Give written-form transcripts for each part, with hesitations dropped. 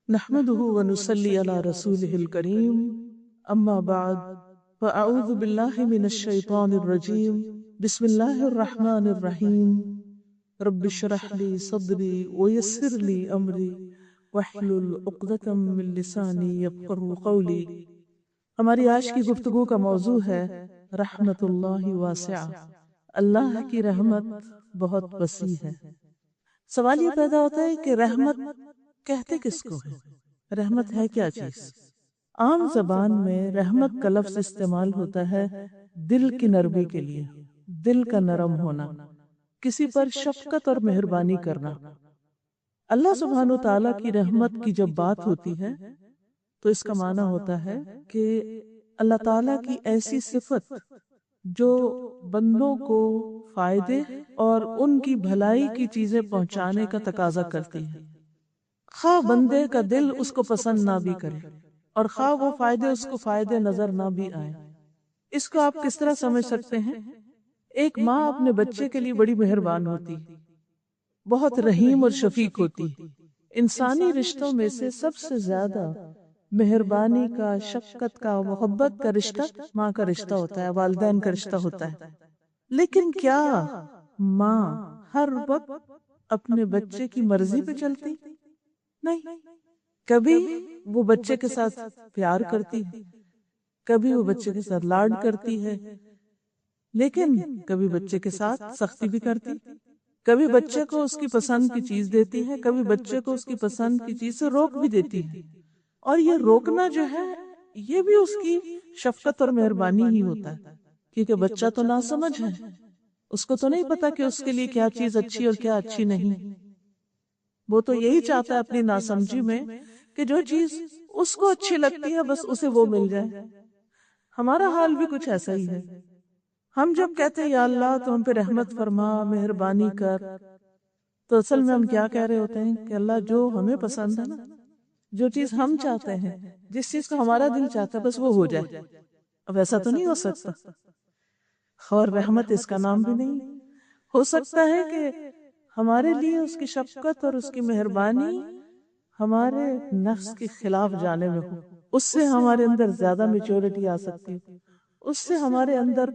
نحمده ونصلي على رسوله الكريم أما بعد فأعوذ بالله من الشيطان الرجيم بسم الله الرحمن الرحيم رب اشرح لي صدري ويسر لي أمري واحلل عقدة من لساني يفقهوا قولي۔ ہماری آج کی گفتگو کا موضوع ہے رحمت اللہ واسعہ، اللہ کی رحمت بہت وسیع ہے۔ سوال یہ پیدا ہوتا ہے کہ رحمت کہتے کس کو ہے؟ رحمت ہے کیا چیز؟ عام زبان میں رحمت کا لفظ استعمال ہوتا ہے دل کی نرمی کے لیے، دل کا نرم ہونا، کسی پر شفقت اور مہربانی کرنا۔ اللہ سبحانہ و تعالیٰ کی رحمت کی جب بات ہوتی ہے تو اس کا معنی ہوتا ہے کہ اللہ تعالیٰ کی ایسی صفت جو بندوں کو فائدے اور ان کی بھلائی کی چیزیں پہنچانے کا تقاضا کرتی ہے، خواہ بندے کا دل اس کو پسند نہ بھی کرے اور خواہ وہ فائدے اس کو فائدے نظر نہ بھی آئے۔ اس کو آپ کس طرح سمجھ سکتے ہیں؟ ایک ماں اپنے بچے کے لیے بڑی مہربان ہوتی، بہت رحیم اور شفیق ہوتی۔ انسانی رشتوں میں سے سب سے زیادہ مہربانی کا، شفقت کا، محبت کا رشتہ ماں کا رشتہ ہوتا ہے، والدین کا رشتہ ہوتا ہے۔ لیکن کیا ماں ہر وقت اپنے بچے کی مرضی پہ چلتی؟ نہیں، کبھی وہ بچے کے ساتھ پیار کرتی ہے، کبھی وہ بچے کے ساتھ لاڈ کرتی ہے، لیکن کبھی بچے کے ساتھ سختی بھی کرتی، کبھی بچے کو اس کی پسند کی چیز دیتی ہے، کبھی بچے کو اس کی پسند کی چیز سے روک بھی دیتی ہے۔ اور یہ روکنا جو ہے یہ بھی اس کی شفقت اور مہربانی ہی ہوتا ہے، کیونکہ بچہ تو ناسمجھ ہے، اس کو تو نہیں پتا کہ اس کے لیے کیا چیز اچھی اور کیا اچھی نہیں۔ وہ تو یہی چاہتا ہے اپنی ناسمجھی میں کہ جو چیز اس کو اچھی لگتی ہے بس اسے وہ مل جائے۔ ہمارا حال بھی کچھ ایسا ہی ہے۔ ہم جب کہتے ہیں یا اللہ تو ہم پہ رحمت فرما، مہربانی کر، تو اصل میں ہم کیا کہہ رہے ہوتے ہیں کہ اللہ جو ہمیں پسند ہے نا، جو چیز ہم چاہتے ہیں، جس چیز کو ہمارا دل چاہتا ہے بس وہ ہو جائے۔ اب ایسا تو نہیں ہو سکتا، اور رحمت اس کا نام بھی نہیں۔ ہو سکتا ہے کہ ہمارے لیے اس کی شفقت اور اس کی مہربانی ہمارے نفس کے خلاف جانے میں ہو، اس سے ہمارے اندر زیادہ میچورٹی آ سکتی ہے، اس سے ہمارے اندر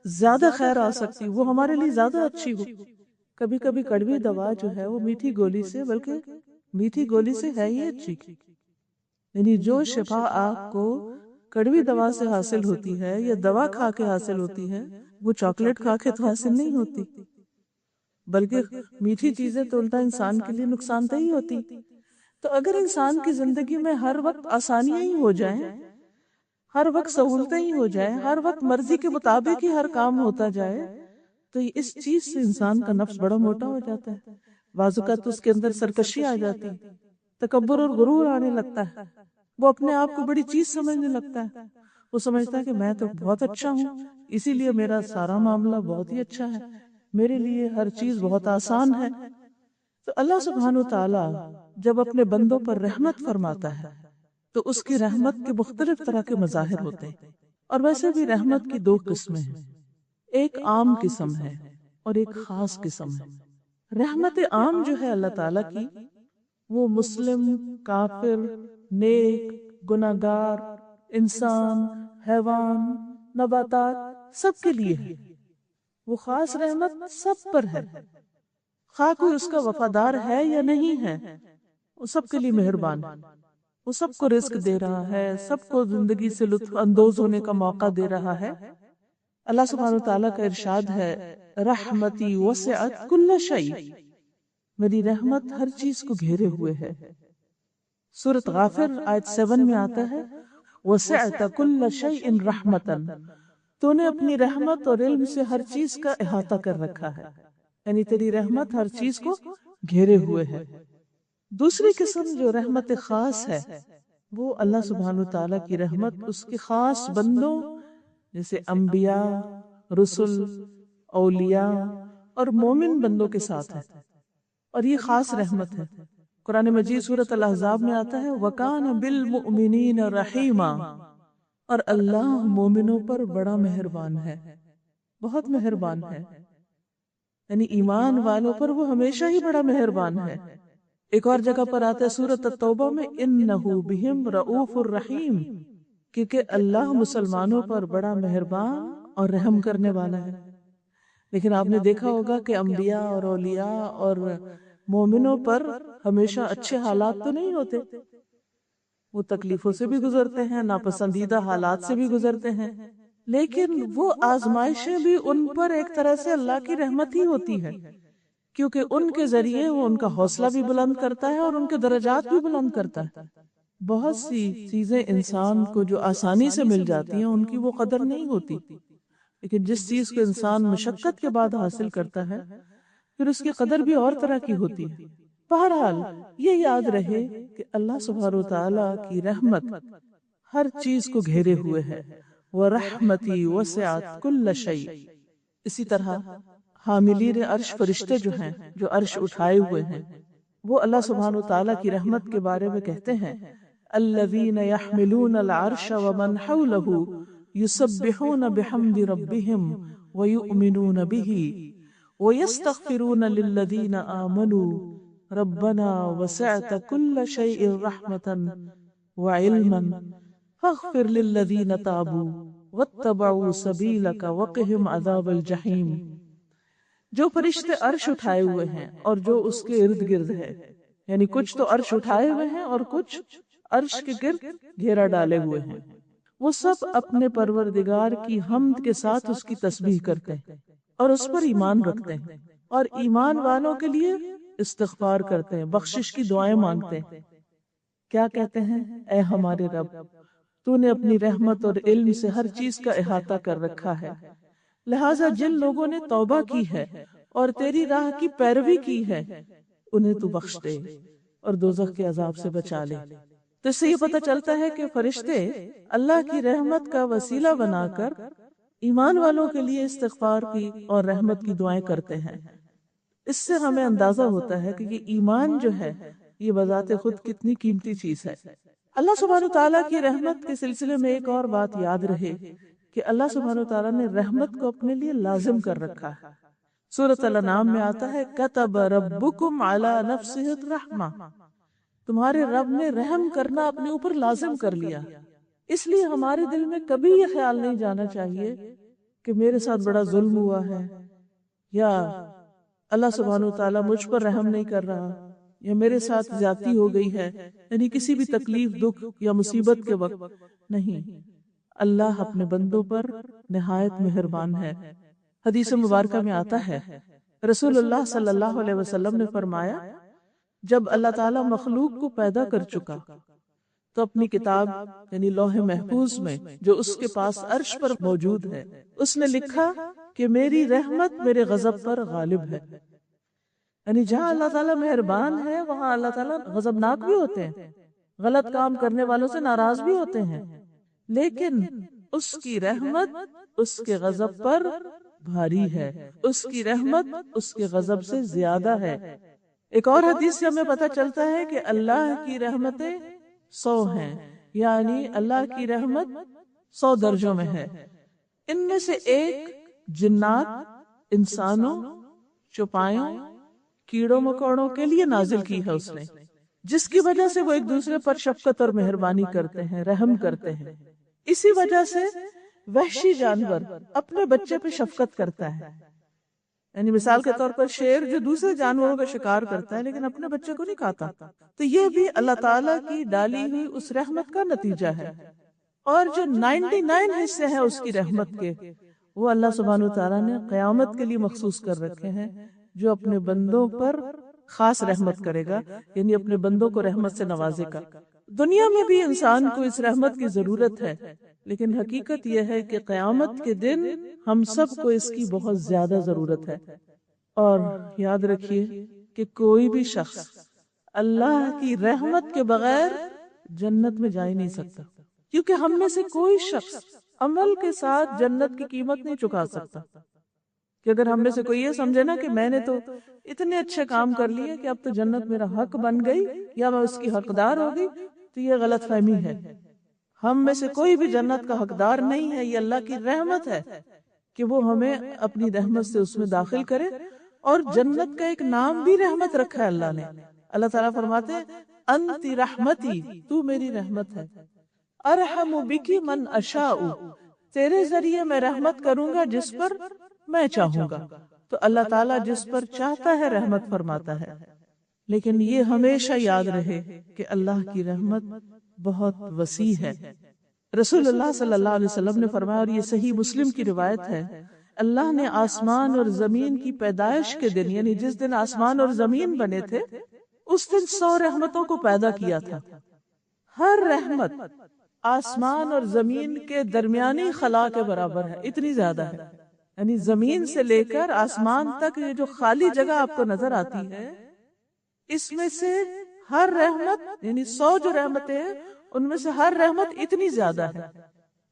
زیادہ خیر آ سکتی، وہ ہمارے لیے زیادہ اچھی ہو۔ کبھی کبھی کڑوی دوا جو ہے وہ میٹھی گولی سے، بلکہ میٹھی گولی سے ہے ہی اچھی، یعنی جو شفا آپ کو کڑوی دوا سے حاصل ہوتی ہے یا دوا کھا کے حاصل ہوتی ہے، وہ چاکلیٹ کھا کے تو حاصل نہیں ہوتی، بلکہ میٹھی چیزیں تو الٹا انسان کے لیے نقصان دہ ہی ہوتی۔ تو اگر انسان کی زندگی میں ہر وقت آسانیاں ہی ہو جائیں، ہر وقت سہولتیں ہی ہو جائیں، ہر وقت مرضی کے مطابق ہی ہر کام ہوتا جائے، تو اس چیز سے انسان کا نفس بڑا موٹا ہو جاتا ہے، بعض اوقات اس کے اندر سرکشی آ جاتی، تکبر اور غرور آنے لگتا ہے، وہ اپنے آپ کو بڑی چیز سمجھنے لگتا ہے، وہ سمجھتا ہے کہ میں تو بہت اچھا ہوں، اسی لیے میرا سارا معاملہ بہت ہی اچھا ہے، میرے لیے ہر چیز بہت آسان ہے۔ تو اللہ سبحانہ وتعالی جب اپنے بندوں پر رحمت فرماتا ہے تو اس کی رحمت کے مختلف طرح کے مظاہر ہوتے ہیں، اور ویسے بھی رحمت کی دو قسمیں ہیں، ایک عام قسم ہے اور ایک خاص قسم ہے۔ رحمت عام جو ہے اللہ تعالیٰ کی، وہ مسلم، کافر، نیک، گناہگار، انسان، حیوان، نباتات سب کے لیے ہے۔ وہ خاص رحمت سب پر ہے، خواہ کوئی اس کا وفادار ہے یا نہیں ہے، وہ سب کے لیے مہربان ہے، وہ سب کو رزق دے رہا ہے، سب کو زندگی سے لطف اندوز ہونے کا موقع دے رہا ہے۔ اللہ سبحانہ وتعالیٰ کا ارشاد ہے رحمتی وسعت کل شیء، میری رحمت ہر چیز کو گھیرے ہوئے ہے۔ سورۃ غافر آیت 7 میں آتا ہے وسعت کل شیء رحمتا، تو نے اپنی رحمت اور علم سے ہر چیز کا احاطہ کر رکھا ہے، یعنی تیری رحمت ہر چیز کو گھیرے ہوئے ہے۔ دوسری قسم جو رحمت خاص ہے، وہ اللہ سبحانہ وتعالیٰ کی رحمت اس کے خاص بندوں جیسے انبیاء، رسل، اولیاء اور مومن بندوں کے ساتھ ہے، اور یہ خاص رحمت ہے۔ قرآن مجید سورۃ الاحزاب میں آتا ہے وَكَانَ بِالْمُؤْمِنِينَ رَحِيمًا، اور اللہ مومنوں پر بڑا مہربان ہے، بہت مہربان ہے، یعنی ایمان والوں پر وہ ہمیشہ ہی بڑا مہربان ہے۔ ایک اور جگہ پر آتا ہے سورۃ التوبہ میں انہ بہم رؤوف الرحیم، کیونکہ اللہ مسلمانوں پر بڑا مہربان اور رحم کرنے والا ہے۔ لیکن آپ نے دیکھا ہوگا کہ انبیاء اور اولیاء اور مومنوں پر ہمیشہ اچھے حالات تو نہیں ہوتے، وہ تکلیفوں سے بھی گزرتے ہیں، ناپسندیدہ حالات سے بھی گزرتے ہیں، لیکن وہ آزمائشیں بھی ان پر ایک طرح سے اللہ کی رحمت ہی ہوتی ہے، کیونکہ ان کے ذریعے وہ ان کا حوصلہ بھی بلند کرتا ہے اور ان کے درجات بھی بلند کرتا ہے۔ بہت سی چیزیں انسان کو جو آسانی سے مل جاتی ہیں ان کی وہ قدر نہیں ہوتی، لیکن جس چیز کو انسان مشقت کے بعد حاصل کرتا ہے پھر اس کی قدر بھی اور طرح کی ہوتی ہے۔ بہرحال یہ یاد رہے کہ اللہ سبحانہ وتعالی کی رحمت ہر چیز کو گھیرے ہوئے ہے، وَرَحْمَتِي وَسِعَتْ كُلَّ شَيْءٍ۔ اسی طرح حاملین عرش فرشتے جو ہیں، جو عرش اٹھائے ہوئے ہیں، وہ اللہ سبحانہ وتعالی کی رحمت کے بارے میں کہتے ہیں الذین یحملون العرش ومن حولہ یسبحون بحمد ربہم ویؤمنون بہ ویستغفرون للذین آمنوا ربنا وسعت كل شیء رحمتا وعلما فاغفر للذین تابوا واتبعوا سبیلک وقہم عذاب الجحیم۔ جو فرشتے عرش اٹھائے ہوئے ہیں اور جو اس کے ارد گرد ہے، یعنی کچھ تو عرش اٹھائے ہوئے ہیں اور کچھ عرش کے گرد گھیرا ڈالے ہوئے ہیں، وہ سب اپنے پروردگار کی حمد کے ساتھ اس کی تسبیح کرتے ہیں اور اس پر ایمان رکھتے ہیں، اور ایمان والوں کے لیے استغفار کرتے ہیں، بخشش کی دعائیں مانگتے ہیں۔ کیا کہتے ہیں؟ اے ہمارے رب، تو نے اپنی رحمت اور علم سے ہر چیز کا احاطہ کر رکھا ہے، لہٰذا جن لوگوں نے توبہ کی ہے اور تیری راہ کی پیروی کی ہے انہیں تو بخش دے اور دوزخ کے عذاب سے بچا لے۔ تو اس سے یہ پتہ چلتا ہے کہ فرشتے اللہ کی رحمت کا وسیلہ بنا کر ایمان والوں کے لیے استغفار کی اور رحمت کی دعائیں کرتے ہیں۔ اس سے ہمیں اندازہ ہوتا ہے کہ یہ ایمان جو ہے یہ بذات خود کتنی قیمتی چیز ہے۔ اللہ سبحانہ تعالیٰ کی رحمت کے سلسلے میں ایک اور بات یاد رہے کہ اللہ سبحانہ تعالیٰ نے رحمت کو اپنے لیے لازم کر رکھا ہے۔ سورۃ الانعام میں آتا ہے کتب ربکم علی نفسہ الرحمہ، تمہارے رب نے رحم کرنا اپنے اوپر لازم کر لیا۔ اس لیے ہمارے دل میں کبھی یہ خیال نہیں جانا چاہیے کہ میرے ساتھ بڑا ظلم ہوا ہے، یا اللہ سبحانہ تعالیٰ مجھ پر رحم نہیں کر رہا، یا میرے ساتھ زیادتی ہو گئی ہے، یعنی کسی بھی تکلیف، دکھ یا مصیبت کے وقت نہیں۔ اللہ اپنے بندوں پر نہایت مہربان ہے۔ حدیث مبارکہ میں آتا ہے رسول اللہ صلی اللہ علیہ وسلم نے فرمایا جب اللہ تعالیٰ مخلوق کو پیدا کر چکا تو اپنی کتاب یعنی لوح محفوظ میں جو اس کے پاس عرش پر موجود ہے اس نے لکھا کہ میری رحمت میرے غضب پر غالب ہے۔ یعنی جہاں اللہ تعالیٰ مہربان ہے وہاں اللہ تعالیٰ غضبناک بھی ہوتے ہیں، غلط کام کرنے والوں سے ناراض بھی ہوتے ہیں، لیکن اس کی رحمت اس کے غضب پر بھاری ہے، اس کی رحمت اس کے غضب سے زیادہ ہے۔ ایک اور حدیث سے ہمیں پتہ چلتا ہے کہ اللہ کی رحمتیں 100 ہیں، یعنی اللہ کی رحمت 100 درجوں میں ہے۔ ان میں سے ایک جنات، انسانوں، چوپایوں، کیڑوں مکوڑوں کے لیے نازل کی ہے اس نے، جس کی وجہ سے وہ ایک دوسرے پر شفقت اور مہربانی کرتے ہیں، رحم کرتے ہیں۔ اسی وجہ سے وحشی جانور اپنے بچے پہ شفقت کرتا ہے، یعنی مثال کے طور پر شیر جو دوسرے جانوروں کا شکار کرتا ہے لیکن اپنے بچے کو نہیں کھاتا، تو یہ بھی اللہ تعالیٰ کی ڈالی ہوئی اس رحمت کا نتیجہ ہے۔ اور جو 99 حصے ہیں اس کی رحمت کے، وہ اللہ سبحانہ تعالیٰ نے قیامت کے لیے مخصوص کر رکھے ہیں، جو اپنے بندوں پر خاص رحمت کرے گا، یعنی اپنے بندوں کو رحمت سے نوازے گا۔ دنیا میں بھی انسان کو اس رحمت کی ضرورت ہے، لیکن حقیقت یہ ہے کہ قیامت کے دن ہم سب کو اس کی بہت زیادہ ضرورت ہے۔ اور یاد رکھیے کہ کوئی بھی شخص اللہ کی رحمت کے بغیر جنت میں جا ہی نہیں سکتا، کیونکہ ہم میں سے کوئی شخص عمل کے ساتھ جنت کی قیمت نہیں چکا سکتا۔ کہ اگر ہم میں سے کوئی یہ سمجھے نا کہ میں نے تو اتنے اچھے کام کر لیے کہ اب تو جنت میرا حق بن گئی یا میں اس کی حقدار ہو گئی، تو یہ غلط فہمی ہے۔ ہم میں سے کوئی بھی جنت کا حقدار نہیں ہے، یہ اللہ کی رحمت ہے کہ وہ ہمیں اپنی رحمت سے اس میں داخل کرے۔ اور جنت کا ایک نام بھی رحمت رکھا ہے اللہ نے، اللہ تعالیٰ فرماتے ہیں انتی رحمتی، تو میری رحمت ہے، ارحم بکی من اشاء، تیرے ذریعے میں رحمت کروں گا جس پر میں چاہوں گا. تو اللہ تعالیٰ جس پر چاہتا ہے رحمت فرماتا ہے. لیکن یہ ہمیشہ یاد رہے کہ اللہ کی رحمت بہت وسیع ہے. رسول اللہ صلی اللہ علیہ وسلم نے فرمایا، اور یہ صحیح مسلم کی روایت ہے، اللہ نے آسمان اور زمین کی پیدائش کے دن، یعنی جس دن آسمان اور زمین بنے تھے، اس دن 100 رحمتوں کو پیدا کیا تھا. ہر رحمت آسمان اور زمین کے درمیانی خلا کے برابر ہے، اتنی زیادہ ہے. یعنی زمین سے لے کر آسمان تک یہ جو خالی جگہ آپ کو نظر آتی ہے، اس میں سے ہر رحمت، یعنی 100 جو رحمتیں ہیں ان میں سے ہر رحمت اتنی زیادہ ہے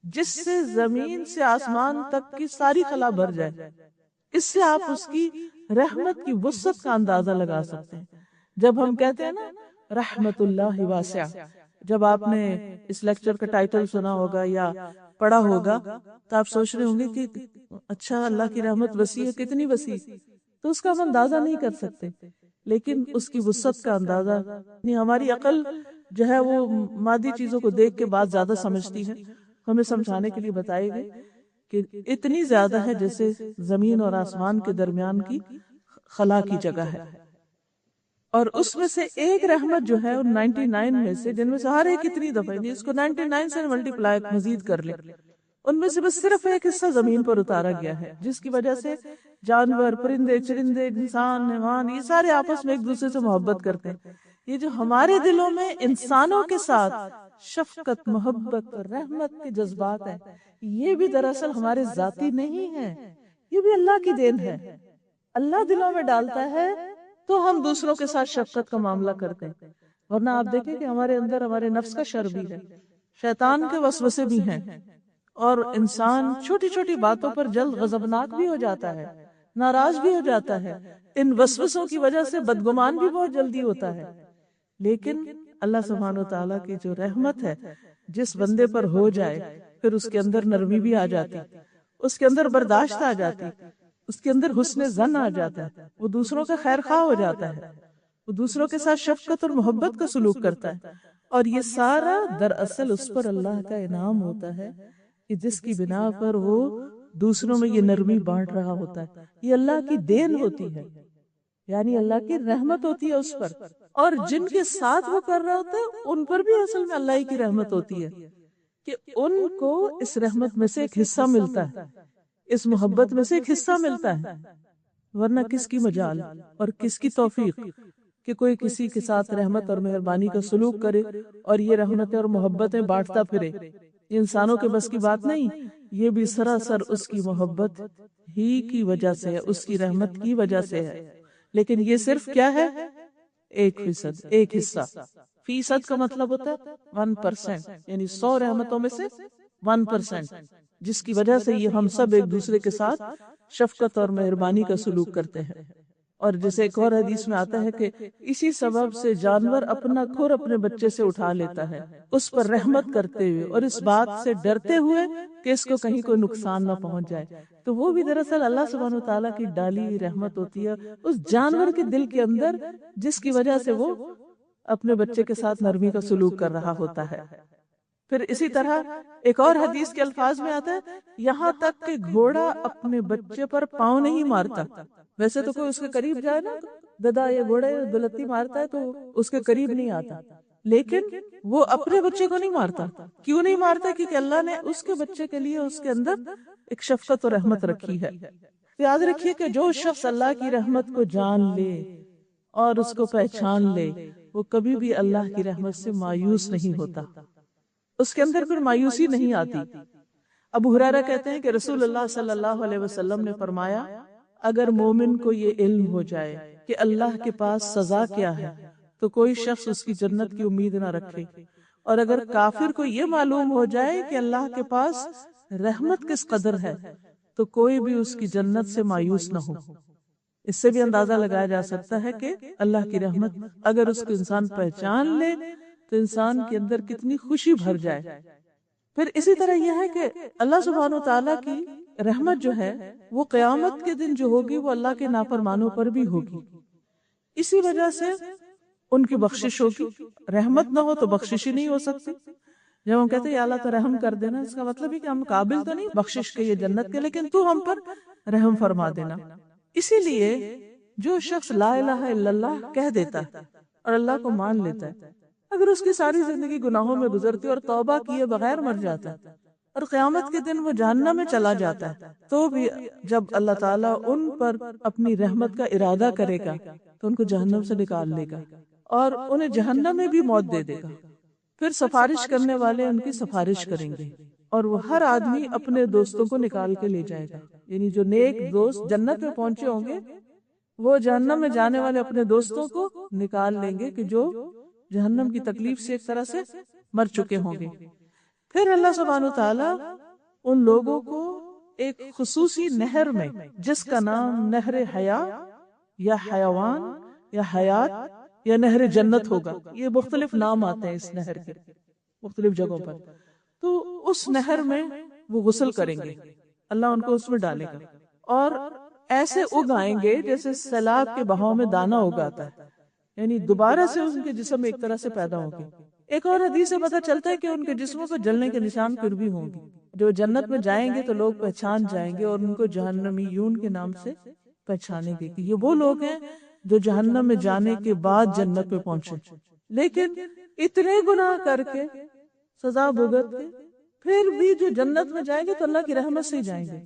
جس سے زمین سے آسمان تک کی ساری خلا بھر جائے. اس سے آپ اس کی رحمت کی وسعت کا اندازہ لگا سکتے ہیں. جب ہم کہتے ہیں نا رحمت اللہ واسعہ، جب آپ نے اس لیکچر کا ٹائٹل سنا ہوگا یا پڑھا ہوگا تو آپ سوچ رہے ہوں گے کہ اچھا اللہ کی رحمت وسیع ہے، کتنی وسیع، تو اس کا ہم اندازہ نہیں کر سکتے. لیکن اس کی وسعت کا اندازہ، ہماری عقل جو ہے وہ مادی چیزوں کو دیکھ کے بات زیادہ سمجھتی ہے. ہمیں سمجھانے کے لیے بتائی گئی کہ اتنی زیادہ ہے جیسے زمین اور آسمان کے درمیان کی خلا کی جگہ ہے. اور اس میں سے ایک رحمت جو ہے 99 میں سے، جن میں سے ہر ایک اتنی دفعہ، اس کو 99 سے ملٹیپلائی مزید کر لیں، ان میں سے بس صرف ایک حصہ زمین پر اتارا گیا ہے، جس کی وجہ سے جانور، پرندے، چرندے، انسان، حیوان، یہ سارے آپس میں ایک دوسرے سے محبت کرتے ہیں. یہ جو ہمارے دلوں میں انسانوں کے ساتھ شفقت، محبت اور رحمت کے جذبات ہیں، یہ بھی دراصل ہمارے ذاتی نہیں ہیں، یہ بھی اللہ کی دین ہے. اللہ دلوں میں ڈالتا ہے تو ہم دوسروں کے ساتھ شفقت کا معاملہ کرتے ہیں. ورنہ آپ دیکھیں کہ ہمارے اندر ہمارے نفس کا شر بھی ہے، شیطان کے وسوسے بھی ہیں، اور انسان چھوٹی چھوٹی باتوں پر جلد غضبناک بھی ہو جاتا ہے، ناراض بھی ہو جاتا ہے. ان وسوسوں کی وجہ سے بدگمان بھی بہت جلدی ہوتا ہے. لیکن اللہ سبحانہ و تعالیٰ کی جو رحمت ہے، جس بندے پر ہو جائے پھر اس کے اندر نرمی بھی آ جاتی، اس کے اندر برداشت آ جاتی، اس کے اندر حسن ظن آ جاتا ہے، وہ دوسروں کا خیر خواہ ہو جاتا ہے، وہ دوسروں کے ساتھ شفقت اور محبت کا سلوک کرتا ہے. اور یہ سارا دراصل اس پر اللہ کا انعام ہوتا ہے کہ جس کی بنا پر وہ دوسروں میں یہ نرمی بانٹ رہا ہوتا ہے. یہ اللہ کی دین ہوتی ہے، یعنی اللہ کی رحمت ہوتی ہے اس پر. اور جن کے ساتھ وہ کر رہا ہوتا ہے ان پر بھی اصل میں اللہ کی رحمت ہوتی ہے کہ ان کو اس رحمت میں سے ایک حصہ ملتا ہے، اس محبت میں سے ایک حصہ ملتا ہے. ورنہ کس کی مجال اور کس کی توفیق کہ کوئی کسی کے ساتھ رحمت اور مہربانی کا سلوک کرے اور یہ رحمتیں اور محبتیں بانٹتا پھرے. یہ انسانوں کے بس کی بات نہیں، یہ بھی سراسر اس کی محبت ہی کی وجہ سے ہے، اس کی رحمت کی وجہ سے ہے. لیکن یہ صرف کیا ہے؟ 1%، ایک حصہ. فیصد کا مطلب ہوتا ہے 1%، یعنی 100 رحمتوں میں سے 1%، جس کی وجہ سے یہ ہم سب ایک دوسرے کے ساتھ شفقت اور مہربانی کا سلوک کرتے ہیں. اور جیسے ایک اور حدیث میں آتا ہے کہ اسی سبب سے جانور اپنا کھر اپنے بچے سے اٹھا لیتا ہے، اس پر رحمت کرتے ہوئے اور اس بات سے ڈرتے ہوئے کہ اس کو کہیں کوئی نقصان نہ پہنچ جائے. تو وہ بھی دراصل اللہ سبحانہ وتعالیٰ کی ڈالی ہوئی رحمت ہوتی ہے اس جانور کے دل کے اندر، جس کی وجہ سے وہ اپنے بچے کے ساتھ نرمی کا سلوک کر رہا ہوتا ہے. پھر اسی طرح ایک اور حدیث کے الفاظ میں آتا ہے، یہاں تک کہ گھوڑا اپنے بچے پر پاؤں نہیں مارتا. ویسے تو کوئی اس کے قریب جائے نا، گدھا یا گھوڑا یا دلتی مارتا ہے تو اس کے قریب نہیں آتا، لیکن وہ اپنے بچے کو نہیں مارتا. کیوں نہیں مارتا؟ کیونکہ اللہ نے اس کے بچے کے لیے اس کے اندر ایک شفقت اور رحمت رکھی ہے. یاد رکھیے کہ جو شخص اللہ کی رحمت کو جان لے اور اس کو پہچان لے، وہ کبھی بھی اللہ کی رحمت سے مایوس نہیں ہوتا، اس کے اندر پھر مایوسی نہیں آتی. ابو ہریرہ کہتے ہیں کہ رسول اللہ صلی اللہ علیہ وسلم نے فرمایا، اگر مومن کو یہ علم ہو جائے کہ اللہ کے پاس سزا کیا ہے تو کوئی شخص اس کی جنت کی امید نہ رکھے، اور اگر کافر کو یہ معلوم ہو جائے کہ اللہ کے پاس رحمت کس قدر ہے تو کوئی بھی اس کی جنت سے مایوس نہ ہو. اس سے بھی اندازہ لگایا جا سکتا ہے کہ اللہ کی رحمت اگر اس کو انسان پہچان لے تو انسان کے اندر کتنی خوشی بھر جائے. پھر اسی طرح یہ ہے کہ اللہ سبحانہ وتعالیٰ کی رحمت جو ہے وہ قیامت کے دن جو ہوگی وہ اللہ کے نافرمانوں پر بھی ہوگی. اسی وجہ سے ان کی بخشش ہوگی. رحمت نہ ہو تو بخشش ہی نہیں ہو سکتی. جب ہم کہتے ہیں یا اللہ تو رحم کر دینا، اس کا مطلب ہے کہ ہم قابل تو نہیں بخشش کے، یہ جنت کے، لیکن تو ہم پر رحم فرما دینا. اسی لیے جو شخص لا الہ الا اللہ کہہ دیتا ہے اور اللہ کو مان لیتا ہے، اگر اس کی ساری زندگی گناہوں میں گزرتی اور توبہ کیے بغیر مر جاتا ہے اور قیامت کے دن وہ جہنم میں چلا جاتا ہے، تو بھی جب اللہ تعالیٰ ان پر اپنی رحمت کا ارادہ کرے گا تو ان کو جہنم سے نکال لے گا اور انہیں جہنم میں بھی موت دے دے گا. پھر سفارش کرنے والے ان کی سفارش کریں گے اور وہ ہر آدمی اپنے دوستوں کو نکال کے لے جائے گا. یعنی جو نیک دوست جنت میں پہنچے ہوں گے وہ جہنم میں جانے والے اپنے دوستوں کو نکال لیں گے کہ جو جہنم کی تکلیف سے ایک طرح سے مر چکے ہوں گے. پھر اللہ سبحانہ وتعالی ان لوگوں کو ایک خصوصی نہر میں، جس کا نام نہر حیا یا حیوان یا حیات یا نہر جنت ہوگا، یہ مختلف نام آتے ہیں اس نہر کے مختلف جگہوں پر، تو اس نہر میں وہ غسل کریں گے، اللہ ان کو اس میں ڈالے گا اور ایسے اگائیں گے جیسے سیلاب کے بہاؤ میں دانہ اگاتا ہے، یعنی دوبارہ سے ان کے جسم ایک طرح سے پیدا ہوں گے. ایک اور حدیث سے پتہ چلتا ہے کہ ان کے جسموں پر جلنے کے نشان پھر بھی ہوں گے. جو جنت میں جائیں گے تو لوگ پہچان جائیں گے اور ان کو جہنمیون کے نام سے پہچانیں گے کہ یہ وہ لوگ ہیں جو جہنم میں جانے کے بعد جنت میں پہنچے، لیکن اتنے گناہ کر کے سزا بھگت کے پھر بھی جو جنت میں جائیں گے تو اللہ کی رحمت سے ہی جائیں گے،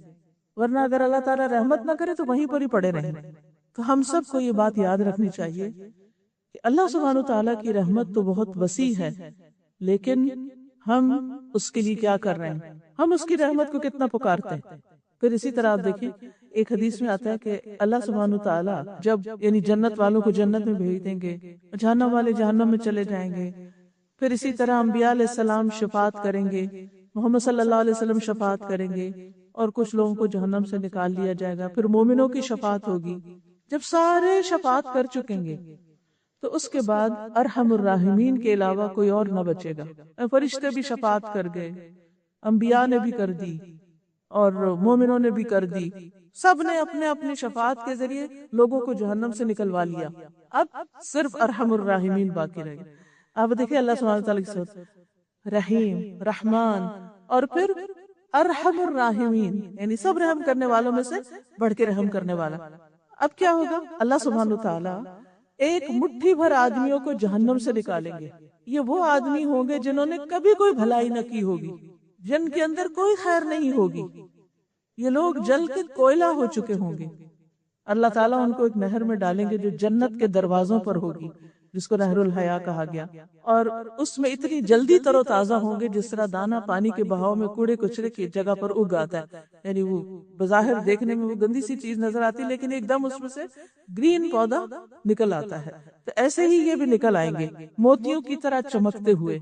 ورنہ اگر اللہ تعالیٰ رحمت نہ کرے تو وہیں پر ہی پڑے رہیں گے. تو ہم سب کو یہ بات یاد رکھنی چاہیے کہ اللہ سبحانہ تعالیٰ کی رحمت تو بہت وسیع ہے، لیکن ہم اس کے لیے کیا کر رہے ہیں، ہم اس کی رحمت کو کتنا پکارتے ہیں. پھر اسی طرح آپ دیکھیں ایک حدیث میں آتا ہے کہ اللہ سبحانہ تعالیٰ جب یعنی جنت والوں کو جنت میں بھیج دیں گے، جہنم والے جہنم میں چلے جائیں گے. پھر اسی طرح انبیاء علیہ السلام شفاعت کریں گے، محمد صلی اللہ علیہ وسلم شفاعت کریں گے اور کچھ لوگوں کو جہنم سے نکال لیا جائے گا. پھر مومنوں کی شفاعت ہوگی. جب سارے شفاعت کر چکیں گے تو اس کے بعد ارحم الراحمین کے علاوہ کوئی اور نہ بچے گا. فرشتے بھی شفاعت کر گئے، انبیاء نے بھی کر دی اور مومنوں نے بھی کر دی، سب نے اپنے اپنی شفاعت کے ذریعے لوگوں کو جہنم سے نکلوا لیا. اب صرف ارحم الراحمین باقی رہے. آپ دیکھیں اللہ سبحانہ وتعالی کی صفت رحیم، رحمان اور پھر ارحم الراحمین، یعنی سب رحم کرنے والوں میں سے بڑھ کے رحم کرنے والا. اب کیا ہوگا، اللہ سبحانہ وتعالی ایک مٹھی بھر آدمیوں کو جہنم سے نکالیں گے. یہ وہ آدمی ہوں گے جنہوں نے کبھی کوئی بھلائی نہ کی ہوگی، جن کے اندر کوئی خیر نہیں ہوگی. یہ لوگ جل کے کوئلہ ہو چکے ہوں گے. اللہ تعالیٰ ان کو ایک نہر میں ڈالیں گے جو جنت کے دروازوں پر ہوگی، جس کو نہر الحیا کہا گیا، اور اس میں اتنی جلدی تر و تازہ ہوں گے جس طرح دانہ پانی کے بہاؤ میں کوڑے کچرے کی جگہ پر اگ آتا ہے. یعنی وہ بظاہر دیکھنے میں وہ گندی سی چیز نظر آتی ہے لیکن ایک دم اس میں سے گرین پودا نکل آتا ہے. تو ایسے ہی یہ بھی نکل آئیں گے موتیوں کی طرح چمکتے ہوئے.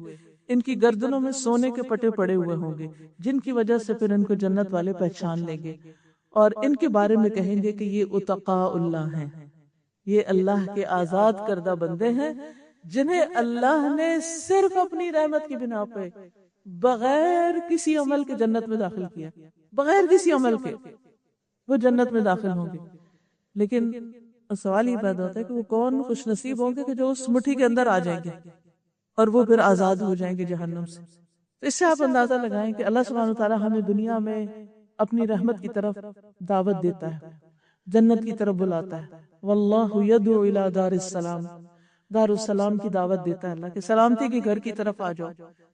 ان کی گردنوں میں سونے کے پٹے پڑے ہوئے ہوں گے جن کی وجہ سے پھر ان کو جنت والے پہچان لیں گے اور ان کے بارے میں کہیں گے کہ یہ اتقاء اللہ ہیں، یہ اللہ کے آزاد کردہ بندے ہیں جنہیں اللہ نے صرف اپنی رحمت کی بنا پہ بغیر کسی عمل کے جنت میں داخل کیا، بغیر کسی عمل کے وہ جنت میں داخل ہوں گے. لیکن سوال یہ پیدا ہوتا ہے کہ وہ کون خوش نصیب ہوں گے کہ جو اس مٹھی کے اندر آ جائیں گے اور وہ پھر آزاد ہو جائیں گے جہنم سے. تو اس سے آپ اندازہ لگائیں کہ اللہ سبحانہ وتعالی ہمیں دنیا میں اپنی رحمت کی طرف دعوت دیتا ہے، جنت کی طرف بلاتا ہے. واللہ یدعو الی دار السلام، دار السلام کی دعوت دیتا ہے اللہ کہ سلامتی کے گھر کی طرف آ جاؤ،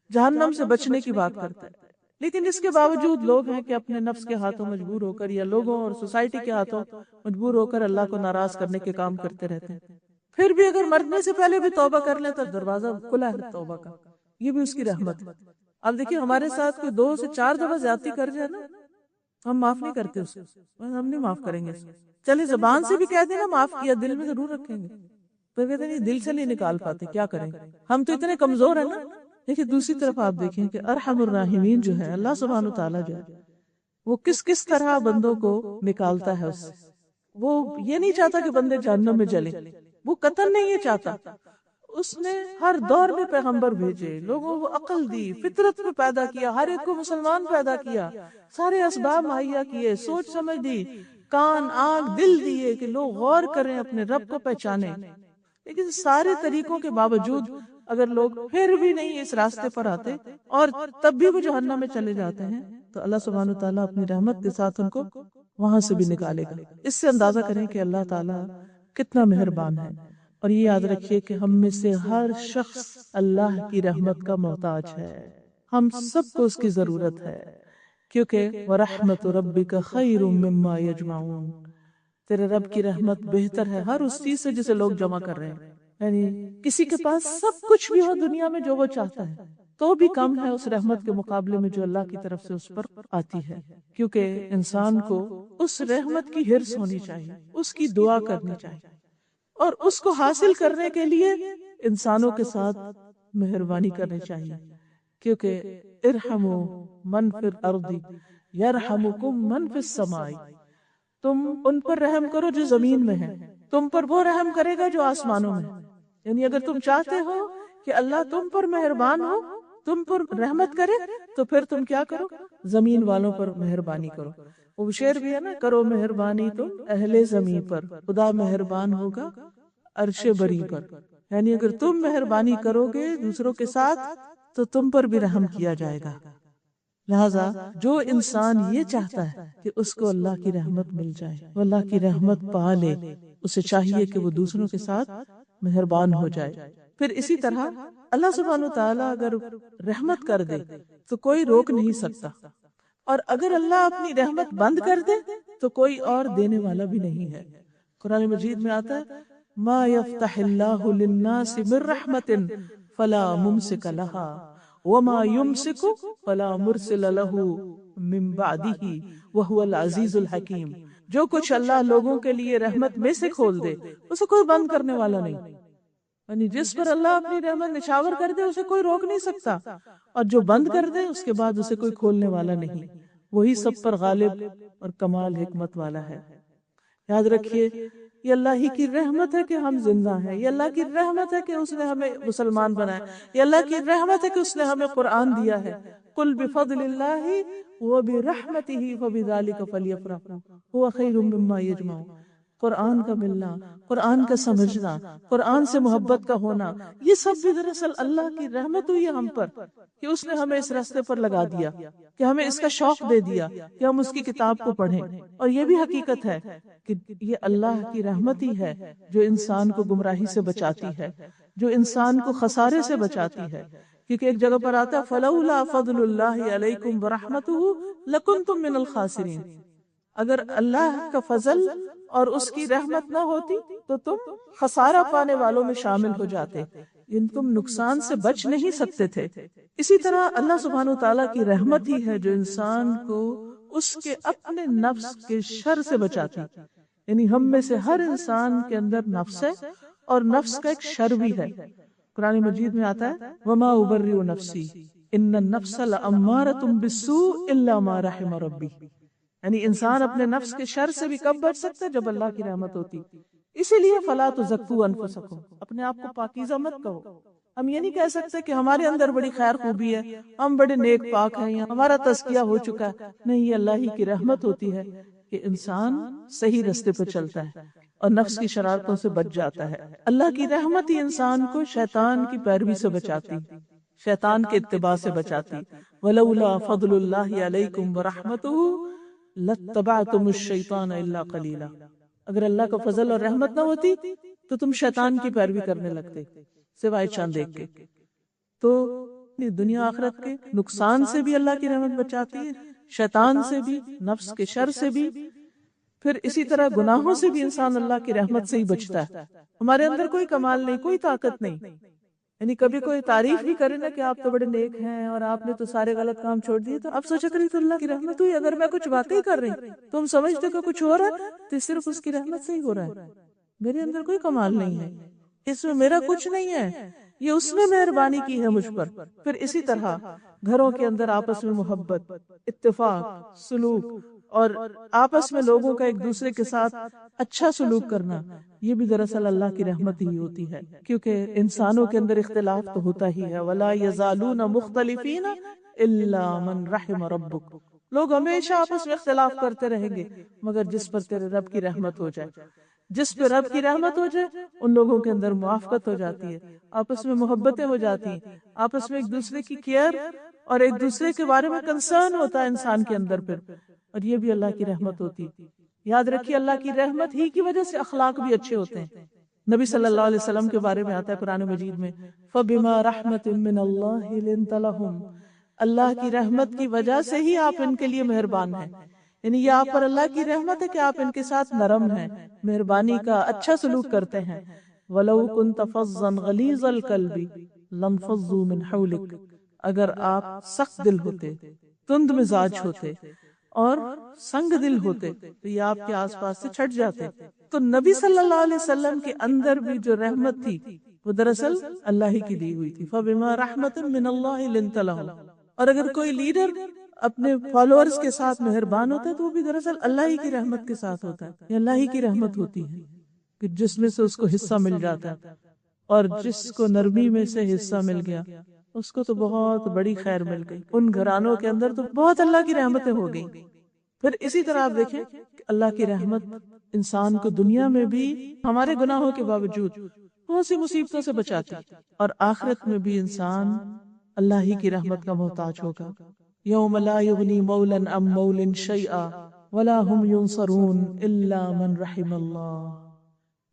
جہنم سے بچنے کی بات کرتا ہے. لیکن اس کے باوجود لوگ ہیں کہ اپنے نفس کے ہاتھوں مجبور ہو کر یا لوگوں اور سوسائٹی کے ہاتھوں مجبور ہو کر اللہ کو ناراض کرنے کے کام کرتے رہتے ہیں. پھر بھی اگر مرنے سے پہلے بھی توبہ کر لیں تو دروازہ کھلا ہے توبہ کا، یہ بھی اس کی رحمت ہے. اب دیکھیے ہمارے ساتھ کوئی 2 سے 4 دفعہ زیادتی کر جائے نا، ہم معاف نہیں کرتے اس کو، ہم نہیں معاف کریں گے. چلے زبان سے بھی کہہ دیں نا معاف کیا، دل میں ضرور رکھیں گے. تو کہتے ہیں دل سے نہیں نکال پاتے، کیا کریں، ہم تو اتنے کمزور ہیں نا. دیکھیں دوسری طرف آپ دیکھیں کہ ارحم الراحمین جو ہے اللہ سبحانہ تعالیٰ جو ہے وہ کس طرح بندوں کو نکالتا ہے اس سے. وہ یہ نہیں چاہتا کہ بندے جہنم میں جلیں، وہ قطعاً نہیں یہ چاہتا. اس نے ہر دور میں پیغمبر بھیجے، لوگوں کو عقل دی، فطرت میں پیدا کیا، ہر ایک کو مسلمان پیدا کیا، سارے اسباب مہیا کیے، سوچ سمجھ دی، کان آنکھ دل دیے کہ لوگ غور کریں، اپنے رب کو پہچانیں. لیکن سارے طریقوں کے باوجود اگر لوگ پھر بھی نہیں اس راستے پر آتے اور تب بھی وہ جہنم میں چلے جاتے ہیں تو اللہ سبحانہ تعالیٰ اپنی رحمت کے ساتھ ان کو وہاں سے بھی نکالے گا. اس سے اندازہ کریں کہ اللہ تعالیٰ کتنا مہربان ہے. اور یہ یاد رکھیے کہ ہم میں سے ہر شخص اللہ کی رحمت کا محتاج ہے. ہم سب کو اس کی ضرورت ہے، کیونکہ وَرَحْمَتُ رَبِّكَ خَيْرٌ مِّمَّا يَجْمَعُونَ، تیرے رب کی رحمت بہتر ہے ہر اس چیز سے جسے لوگ جمع کر رہے ہیں. یعنی کسی کے پاس سب کچھ بھی ہو دنیا میں جو وہ چاہتا ہے تو بھی کم ہے اس رحمت کے مقابلے میں جو اللہ کی طرف سے اس پر آتی ہے. کیونکہ انسان کو اس رحمت کی حرص ہونی چاہیے، اس کی دعا کرنی چاہیے، اور اس کو حاصل کرنے کے لیے انسانوں کے ساتھ مہربانی کرنی چاہیے. کیونکہ ارحموا من فی الارض یرحمکم من فی السماء، تم ان پر رحم کرو جو زمین میں ہیں، تم پر وہ رحم کرے گا جو آسمانوں میں. یعنی اگر تم چاہتے ہو کہ اللہ تم پر مہربان ہو، تم پر رحمت کرے، تو پھر تم کیا کرو؟ زمین والوں پر مہربانی کرو. وہ شعر بھی ہے نا، کرو مہربانی تم اہل زمین پر، خدا مہربان ہوگا عرش بری پر. یعنی اگر تم مہربانی کرو گے دوسروں کے ساتھ تو تم پر بھی رحم کیا جائے گا. لہذا جو انسان یہ چاہتا ہے کہ اس کو اللہ کی رحمت مل جائے، وہ اللہ کی رحمت پا لے، اسے چاہیے کہ وہ دوسروں کے ساتھ مہربان ہو جائے. پھر اسی طرح اللہ سبحانہ وتعالیٰ اگر رحمت کر دے تو کوئی روک نہیں سکتا، اور اگر اللہ اپنی رحمت بند کر دے تو کوئی اور دینے والا بھی نہیں ہے. قرآن مجید میں آتا ہے ما یفتح اللہ للناس من رحمت فلا ممسک لها وما یمسک فلا مرسل له من بعدہ وہو العزیز الحکیم. جو کچھ اللہ لوگوں کے لیے رحمت میں سے کھول دے اسے کوئی بند کرنے والا نہیں. یعنی جس پر اللہ اپنی رحمت نچھاور کر دے اسے کوئی روک نہیں سکتا، اور جو بند کر دے اس کے بعد اسے کوئی کھولنے والا نہیں. وہی سب پر غالب اور کمال حکمت والا ہے. یاد رکھیے یہ اللہ ہی کی رحمت ہے کہ ہم زندہ ہیں، یہ اللہ کی رحمت ہے کہ اس نے ہمیں مسلمان بنایا، یہ اللہ کی رحمت ہے کہ اس نے ہمیں قرآن دیا ہے. قل بفضل اللہ وبرحمتہ فبذلک فلیفرحوا هو خیر مما یجمعون. قرآن کا ملنا، قرآن کا سمجھنا، قرآن سے محبت کا ہونا، یہ سب بھی دراصل اللہ کی رحمت ہوئی ہے ہم پر کہ اس نے ہمیں اس راستے پر لگا دیا، کہ ہمیں اس کا شوق دے دیا کہ ہم اس کی کتاب کو پڑھیں. اور یہ بھی حقیقت ہے کہ یہ اللہ کی رحمت ہی ہے جو انسان کو گمراہی سے بچاتی ہے، جو انسان کو خسارے سے بچاتی ہے. کیونکہ ایک جگہ پر آتا ہے فَلَوْلَا فَضْلُ اللَّهِ عَلَيْكُمْ وَرَحْمَتُهُ لَكُنْتُمْ مِنَ الْخَاسِرِينَ. اگر اللہ کا فضل اور اس کی رحمت نہ ہوتی تو تم خسارہ پانے والوں میں شامل ہو جاتے، ان تم نقصان سے بچ نہیں سکتے تھے. اسی طرح اللہ سبحانہ وتعالیٰ کی رحمت ہی ہے جو انسان کو اس کے اپنے نفس کے شر سے بچاتی. یعنی ہم میں سے ہر انسان کے اندر نفس ہے، اور نفس کا ایک شر بھی ہے. قرآن مجید میں آتا ہے وَمَا أُبَرِّئُ نَفْسِي إِنَّ النَّفْسَ لَأَمَّارَةٌ بِالسُّوءِ إِلَّا مَا رَحِمَ رَبِّي. یعنی انسان اپنے نفس کے شر سے بھی کب بچ سکتا ہے؟ جب اللہ کی رحمت ہوتی. اسی لیے فَلَا تُزَكُّوا أَنفُسَكُمْ، اپنے آپ کو پاکیزہ مت کہو. ہم یہ نہیں کہہ سکتے کہ ہمارے اندر بڑی خیر خوبی ہے، ہم بڑے نیک پاک ہیں یا ہمارا تزکیہ ہو چکا ہے. نہیں، یہ اللہ ہی کی رحمت ہوتی ہے کہ انسان صحیح راستے پہ چلتا ہے اور نفس کی شرارتوں سے بچ جاتا ہے. اللہ کی رحمت ہی انسان کو شیطان کی پیروی سے بچاتی، شیطان کے اتباع سے بچاتی. وَلَوْلَا فَضْلُ اللَّهِ عَلَيْكُمْ وَرَحْمَتُهُ لَاتَّبَعْتُمُ الشَّيْطَانَ إِلَّا قَلِيلًا. اگر اللہ کا فضل اور رحمت نہ ہوتی تو تم شیطان کی پیروی کرنے لگتے سوائے چاند دیکھ کے. تو دنیا آخرت کے نقصان سے بھی اللہ کی رحمت بچاتی ہے، شیطان سے بھی، نفس کے شر سے بھی. پھر اسی طرح گناہوں سے بھی انسان اللہ کی رحمت سے ہی بچتا ہے. ہمارے اندر کوئی کمال نہیں، کوئی طاقت نہیں. یعنی کبھی کوئی تعریف بھی کرے نا کہ آپ تو بڑے نیک ہیں اور آپ نے تو سارے غلط کام چھوڑ دیے، تو اب سوچا کری تو اللہ کی رحمت ہوئی. اگر میں کچھ واقعی کر رہی تو ہم سمجھتے کہ کچھ ہو رہا ہے تو صرف اس کی رحمت سے ہی ہو رہا ہے. میرے اندر کوئی کمال نہیں ہے، اس میں میرا کچھ نہیں ہے، یہ اس نے مہربانی کی ہے مجھ پر. پھر اسی طرح گھروں کے اندر آپس میں محبت، اتفاق، سلوک، اور آپس میں لوگوں کا ایک دوسرے کے ساتھ اچھا سلوک کرنا، یہ بھی دراصل اللہ کی رحمت ہی ہوتی ہے. کیونکہ انسانوں کے اندر اختلاف تو ہوتا ہی ہے. وَلَا يَزَالُونَ مُخْتَلِفِينَ إِلَّا مَنْ رَحِمَ رَبُّكَ. لوگ ہمیشہ آپس میں اختلاف کرتے رہیں گے مگر جس پر تیرے رب کی رحمت ہو جائے. جس پہ رب کی رحمت ہو جائے ان لوگوں کے اندر موافقت ہو جاتی ہے، آپس میں محبتیں ہو جاتی ہیں، آپس میں ایک دوسرے کی کیئر اور ایک دوسرے کے بارے میں کنسرن ہوتا ہے انسان کے اندر پھر، اور یہ بھی اللہ کی رحمت ہوتی ہے۔ یاد رکھیے اللہ کی رحمت ہی کی وجہ سے اخلاق بھی اچھے ہوتے ہیں۔ نبی صلی اللہ علیہ وسلم کے بارے میں آتا ہے قرآن مجید میں فَبِمَا رَحْمَةٍ مِّنَ اللَّهِ لِنْتَ لَهُمْ، اللہ کی رحمت کی وجہ سے ہی آپ ان کے لیے مہربان ہیں، یعنی یہ آپ پر اللہ کی رحمت ہے کہ آپ ان کے ساتھ نرم ہیں، مہربانی کا اچھا سلوک کرتے ہیں۔ وَلَوْ كُنْتَ فَظًّا غَلِيظَ الْقَلْبِ لَانفَضُّوا مِنْ حَوْلِكَ، اگر آپ سخت دل ہوتے، تند مزاج ہوتے اور سنگ دل ہوتے تو یہ آپ کے آس پاس سے چھٹ جاتے۔ تو نبی صلی اللہ علیہ وسلم کے اندر بھی جو رحمت تھی وہ دراصل اللہ ہی کی دی ہوئی تھی۔ فَبِمَا رَحْمَةٍ مِّنَ اللَّهِ لِنْتَ لَهُمْ، اور اگر کوئی لیڈر اپنے فالوورز کے ساتھ مہربان ہوتا ہے تو وہ بھی دراصل اللہ ہی کی رحمت کے ساتھ ہوتا ہے، یہ اللہ ہی کی رحمت ہوتی ہے کہ جس میں سے اس کو حصہ مل جاتا ہے، اور جس کو نرمی میں سے حصہ مل گیا اس کو تو بہت بڑی خیر مل گئی، ان گھرانوں کے اندر تو بہت اللہ کی رحمتیں ہو گئی۔ پھر اسی طرح آپ دیکھیں کہ اللہ کی رحمت انسان کو دنیا میں بھی ہمارے گناہوں کے باوجود بہت سی مصیبتوں سے بچاتی، اور آخرت میں بھی انسان اللہ ہی کی رحمت کا محتاج ہوگا۔ یوم لا یغنی مولا عن مولا شیئا ولا هم ینصرون الا من رحم اللہ،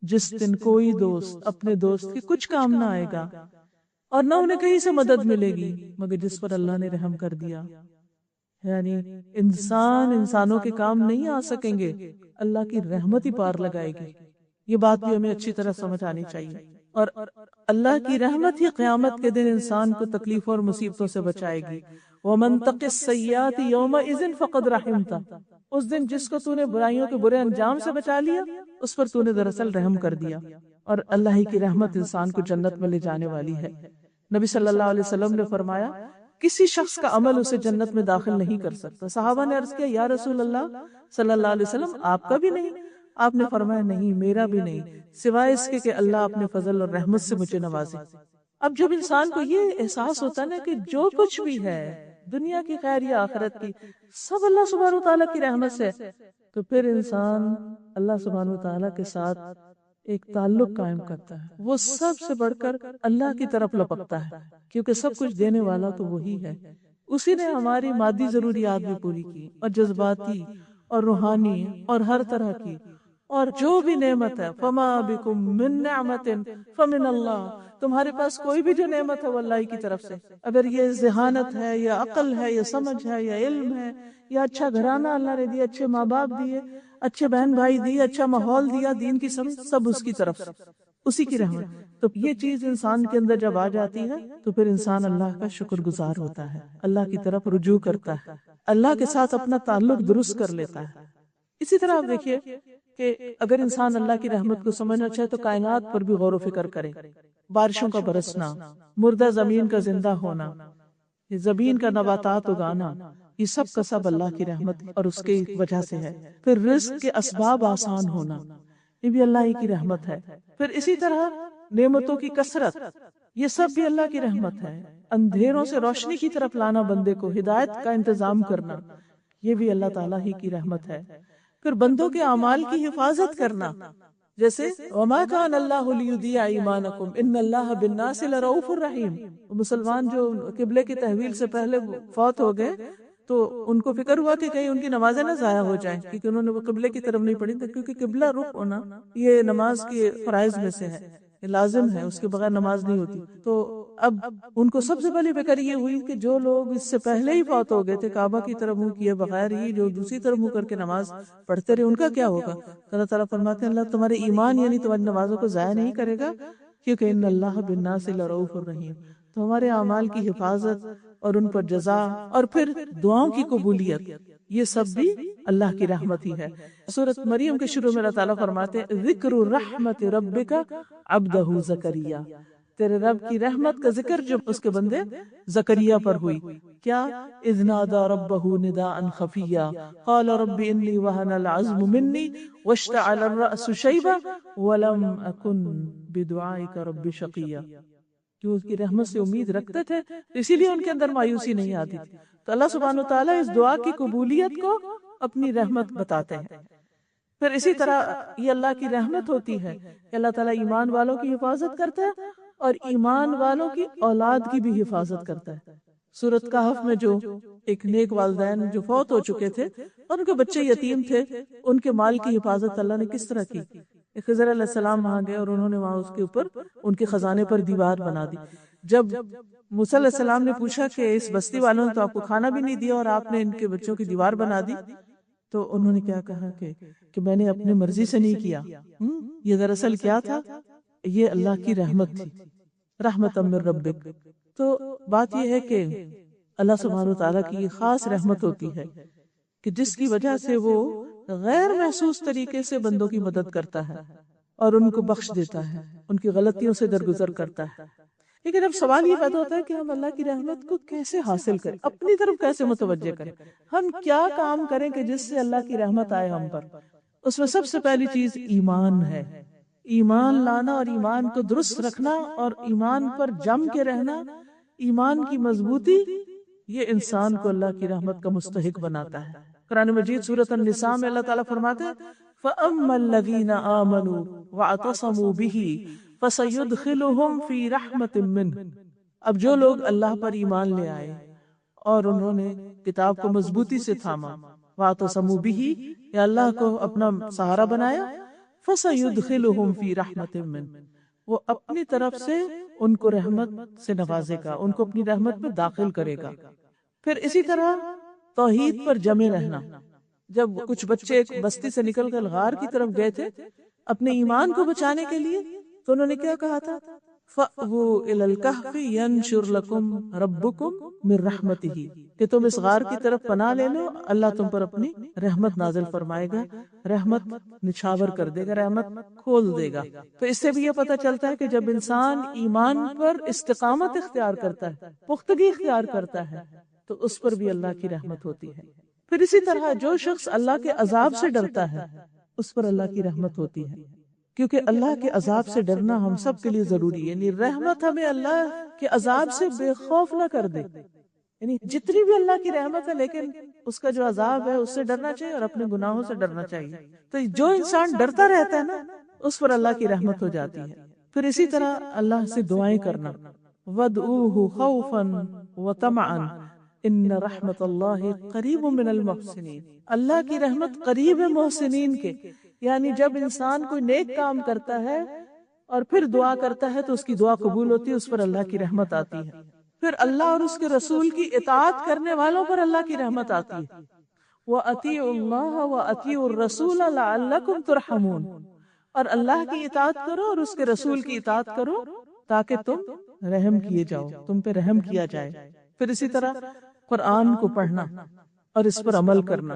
جس دن کوئی دوست اپنے دوست کے کچھ کام نہ آئے گا اور نہ انہیں کہیں سے مدد ملے گی مگر جس پر اللہ نے رحم کر دیا، یعنی انسانوں کے کام نہیں آ سکیں گے، اللہ کی رحمت ہی پار لگائے گی۔ یہ بات بھی ہمیں اچھی طرح سمجھ آنی چاہیے، اور اللہ کی رحمت ہی قیامت کے دن انسان کو تکلیفوں اور مصیبتوں سے بچائے گی۔ وَمَن تَقِ السَّيِّئَاتِ يَوْمَئِذٍ فَقَدْ رَحِمْتَ، اس دن جس کو تو نے برائیوں کے برے انجام سے بچا لیا اس پر تو نے دراصل رحم کر دیا، اور اللہ ہی کی رحمت انسان کو جنت میں لے جانے والی ہے۔ نبی صلی اللہ علیہ وسلم نے فرمایا کسی شخص کا عمل اسے جنت میں داخل نہیں کر سکتا۔ صحابہ نے عرض کیا یا رسول اللہ صلی اللہ علیہ وسلم آپ کا بھی نہیں؟ آپ نے فرمایا نہیں، میرا بھی نہیں، سوائے اس کے کہ اللہ اپنے فضل اور رحمت سے مجھے نوازے۔ اب جب انسان کو یہ احساس ہوتا ہے نا کہ جو کچھ بھی ہے دنیا کی خیر یا آخرت کی سب اللہ سبحانہ وتعالیٰ کی رحمت سے، تو پھر انسان اللہ سبحانہ وتعالیٰ کے ساتھ ایک تعلق قائم کرتا ہے، وہ سب سے بڑھ کر اللہ کی طرف لپکتا ہے، کیونکہ سب کچھ دینے والا تو وہی ہے۔ اسی نے ہماری مادی ضروریات بھی پوری کی اور جذباتی اور روحانی اور ہر طرح کی، اور جو بھی نعمت ہے فَمَا بِكُم مِّن نِّعْمَةٍ فَمِنَ اللَّهِ، تمہارے پاس کوئی بھی جو نعمت ہے وہ اللہ کی طرف سے، اگر یہ ذہانت ہے یا عقل ہے یا سمجھ ہے یا علم ہے یا اچھا گھرانہ اللہ نے دیا، اچھے ماں باپ دیے، اچھے بہن بھائی دیے، اچھا ماحول دیا، دین کی سمجھ، سب اس کی طرف سے، اسی کی رحمت۔ تو یہ چیز انسان کے اندر جب آ جاتی ہے تو پھر انسان اللہ کا شکر گزار ہوتا ہے، اللہ کی طرف رجوع کرتا ہے، اللہ کے ساتھ اپنا تعلق درست کر لیتا ہے۔ اسی طرح آپ دیکھیے کہ اگر انسان اللہ کی رحمت کو سمجھنا چاہے تو کائنات پر بھی غور و فکر کرے، بارشوں کا برسنا، مردہ زمین کا زندہ ہونا، یہ زمین کا نباتات اگانا، یہ سب کا سب اللہ کی رحمت اور اس کی وجہ سے ہے۔ پھر رزق کے اسباب آسان ہونا، یہ بھی اللہ ہی کی رحمت ہے۔ پھر اسی طرح نعمتوں کی کثرت، یہ سب بھی اللہ کی رحمت ہے۔ اندھیروں سے روشنی کی طرف لانا، بندے کو ہدایت کا انتظام کرنا، یہ بھی اللہ تعالیٰ ہی کی رحمت ہے۔ پھر بندوں کے اعمال کی حفاظت کرنا، جیسے وَمَا كَانَ اللَّهُ لِيُضِيعَ إِيمَانَكُمْ إِنَّ اللَّهَ بِالنَّاسِ لَرَءُوفٌ رَحِيمٌ۔ مسلمان جو قبلے کی تحویل سے پہلے فوت ہو گئے تو ان کو فکر ہوا کہ کہیں ان کی نمازیں نہ ضائع ہو جائیں، کیونکہ انہوں نے وہ قبلے کی طرف نہیں پڑھی تھی، کیونکہ قبلہ رخ ہونا یہ نماز کے فرائض میں سے ہے، یہ لازم ہے، اس کے بغیر نماز نہیں ہوتی۔ تو اب ان کو سب سے پہلی فکر یہ ہوئی کہ جو لوگ اس سے پہلے ہی فوت ہو گئے تھے، کعبہ کی طرف منہ کیے بغیر ہی جو دوسری طرف منہ کر کے نماز پڑھتے رہے، ان کا کیا ہوگا؟ اللہ تعالیٰ فرماتے ہیں اللہ تمہارے ایمان یعنی تمہاری نمازوں کو ضائع نہیں کرے گا، کیونکہ ان اللہ بالناس لرؤوف رحیم۔ تو ہمارے اعمال کی حفاظت اور ان پر جزا اور پھر دعاؤں کی قبولیت، یہ سب بھی اللہ کی رحمت ہی ہے۔ سورۃ مریم کے شروع میں اللہ تعالیٰ فرماتے ہیں ذکر رحمت ربک عبدہ زکریا، تیرے رب کی رحمت کا ذکر جو اس کے بندے زکریا پر ہوئی، کیا اذ نادى ربہ نداء خفیا قال رب انی وہن العظم منی واشتعل الرأس شیبا ولم اکن بدعائک رب شقیا، جو اس کی رحمت سے امید رکھتے تھے اسی لیے ان کے اندر مایوسی نہیں آتی تھی۔ تو اللہ سبحانہ وتعالیٰ اس دعا کی قبولیت کو اپنی رحمت بتاتے ہیں۔ پھر اسی طرح یہ اللہ کی رحمت ہوتی ہے کہ اللہ تعالیٰ ایمان والوں کی حفاظت کرتا ہے اور ایمان والوں کی اولاد کی بھی حفاظت کرتا ہے۔ سورۃ کہف میں جو ایک نیک والدین جو فوت ہو چکے تھے اور ان کے بچے یتیم تھے، ان کے مال کی حفاظت اللہ نے کس طرح کی؟ خضر علیہ السلام وہاں گئے اور انہوں نے وہاں اس کے اوپر ان کے خزانے پر دیوار بنا دی۔ جب موسیٰ علیہ السلام نے پوچھا کہ اس بستی والوں نے تو آپ کو کھانا بھی نہیں دیا اور آپ نے ان کے بچوں کی دیوار بنا دی، تو انہوں نے کیا کہا کہ میں نے اپنی مرضی سے نہیں کیا، یہ دراصل کیا تھا؟ یہ اللہ کی رحمت تھی، رحمت من ربک۔ تو بات یہ ہے کہ اللہ سبحانہ وتعالیٰ کی خاص رحمت ہوتی ہے کہ جس کی وجہ سے وہ غیر محسوس طریقے سے بندوں کی مدد کرتا ہے اور ان کو بخش دیتا ہے، ان کی غلطیوں سے درگزر کرتا ہے۔ لیکن اب سوال یہ پیدا ہوتا ہے کہ ہم اللہ کی رحمت کو کیسے حاصل کریں، اپنی طرف کیسے متوجہ کریں، ہم کیا کام کریں کہ جس سے اللہ کی رحمت آئے ہم پر؟ اس میں سب سے پہلی چیز ایمان ہے، ایمان لانا اور ایمان کو درست رکھنا اور ایمان پر جم کے رہنا۔ ایمان کی مضبوطی یہ انسان کو اللہ کی رحمت کا مستحق بناتا ہے۔ قرآن مجید سورۃ النساء میں اللہ تعالیٰ فرماتے ہیں فَأَمَّا الَّذِينَ آمَنُوا وَاعْتَصَمُوا بِهِ فَسَيُدْخِلُهُمْ فِي رَحْمَةٍ مِّنْهُ۔ اب جو لوگ اللہ پر ایمان لے آئے اور انہوں نے کتاب کو مضبوطی سے تھاما، وَاعْتَصَمُوا بِهِ، یا اللہ کو اپنا سہارا بنایا، فَسَيُدْخِلُهُمْ فِي رَحْمَةٍ مِّنْهُ، وہ اپنی طرف سے ان کو رحمت سے نوازے گا، ان کو اپنی رحمت میں داخل کرے گا۔ پھر اسی طرح توحید پر جمے رہنا۔ جب کچھ بچے ایک بستی سے نکل کر غار کی طرف گئے تھے اپنے ایمان کو بچانے کے لیے، تو انہوں نے کیا کہا تھا؟ فَأْوُوا إِلَى الْكَهْفِ يَنشُرْ لَكُمْ رَبُّكُمْ مِنْ رَحْمَتِهِ، کہ تم اس غار کی طرف پناہ لے لو، اللہ تم پر اپنی رحمت نازل فرمائے گا، رحمت نچھاور کر دے گا، رحمت کھول دے گا۔ تو اس سے بھی یہ پتہ چلتا ہے کہ جب انسان ایمان پر استقامت اختیار کرتا ہے، پختگی اختیار کرتا ہے، تو اس پر بھی اللہ کی رحمت ہوتی ہے۔ پھر اسی طرح جو شخص اللہ کے عذاب سے ڈرتا ہے اس پر اللہ کی رحمت ہوتی ہے، کیونکہ اللہ کے عذاب سے ڈرنا ہم سب کے لیے ضروری ہے۔ یعنی رحمت ہمیں اللہ کے عذاب سے بے خوف نہ کر دے، یعنی جتنی بھی اللہ کی رحمت ہے لیکن اس کا جو عذاب ہے اس سے ڈرنا چاہیے اور اپنے گناہوں سے ڈرنا چاہیے۔ تو جو انسان ڈرتا رہتا ہے نا اس پر اللہ کی رحمت ہو جاتی ہے۔ پھر اسی طرح اللہ سے دعائیں کرنا، وَادْعُوهُ خَوْفًا وَطَمَعًا ان رحمت اللہ قریب من المحسنین، اللہ کی رحمت قریب ہے محسنین کے۔ یعنی جب انسان کوئی نیک کام کرتا ہے اور پھر دعا کرتا ہے تو اس کی دعا قبول ہوتی ہے، اس پر اللہ کی رحمت آتی ہے۔ پھر اللہ اور اس کے رسول کی اطاعت کرنے والوں پر اللہ کی رحمت آتی ہے۔ وَأَطِيعُوا اللَّهَ وَأَطِيعُوا الرَّسُولَ لَعَلَّكُمْ تُرْحَمُونَ، اور اللہ کی اطاعت کرو اور اس کے رسول کی اطاعت کرو تاکہ تم رحم کیے جاؤ، تم پہ رحم کیا جائے۔ پھر اسی طرح قرآن کو پڑھنا اور اس پر عمل کرنا۔